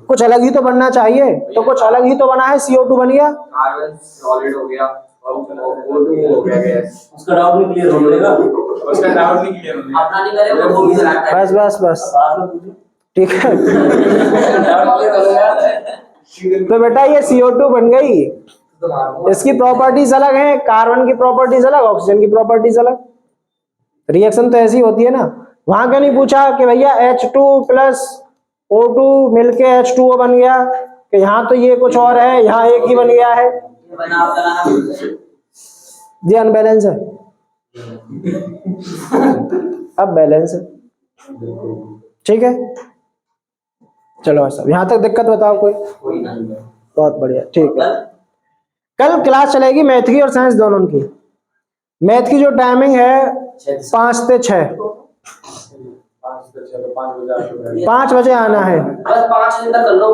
कुछ अलग ही तो बनना चाहिए, तो कुछ अलग ही तो बना है, CO2 बन गया, कार्बन सॉलिड हो गया और O2 हो गया गैस। उसका डाउट नहीं क्लियर हो जाएगा। उसका डाउट नहीं क्लियर हो गया। अपना नहीं करे वो भी चलाता है। बस बस बस बाद में पूछो। ठीक है। डाउट क्लियर हो गया। तो बेटा ये CO2 बन गई, इसकी प्रॉपर्टीज अलग हैं, कार्बन की प्रॉपर्टीज अलग, ऑक्सीजन की प्रॉपर्टीज अलग। रिएक्शन तो ऐसी होती है ना। वहां क्यों नहीं पूछा कि भैया H2 प्लस O2 मिलके H2O बन गया, कि यहाँ तो ये कुछ और है, यहाँ एक ही बन गया है, ये बनाव लगाना ये अनबैलेंस है। अब बैलेंस है, ठीक है। चलो सब यहाँ तक दिक्कत बताओ कोई? बहुत बढ़िया, ठीक है। कल क्लास चलेगी मैथ की और साइंस दोनों की। मैथ की जो टाइमिंग है 5 से 6, 5 बजे आना है। बस 5 दिन तक कर लो।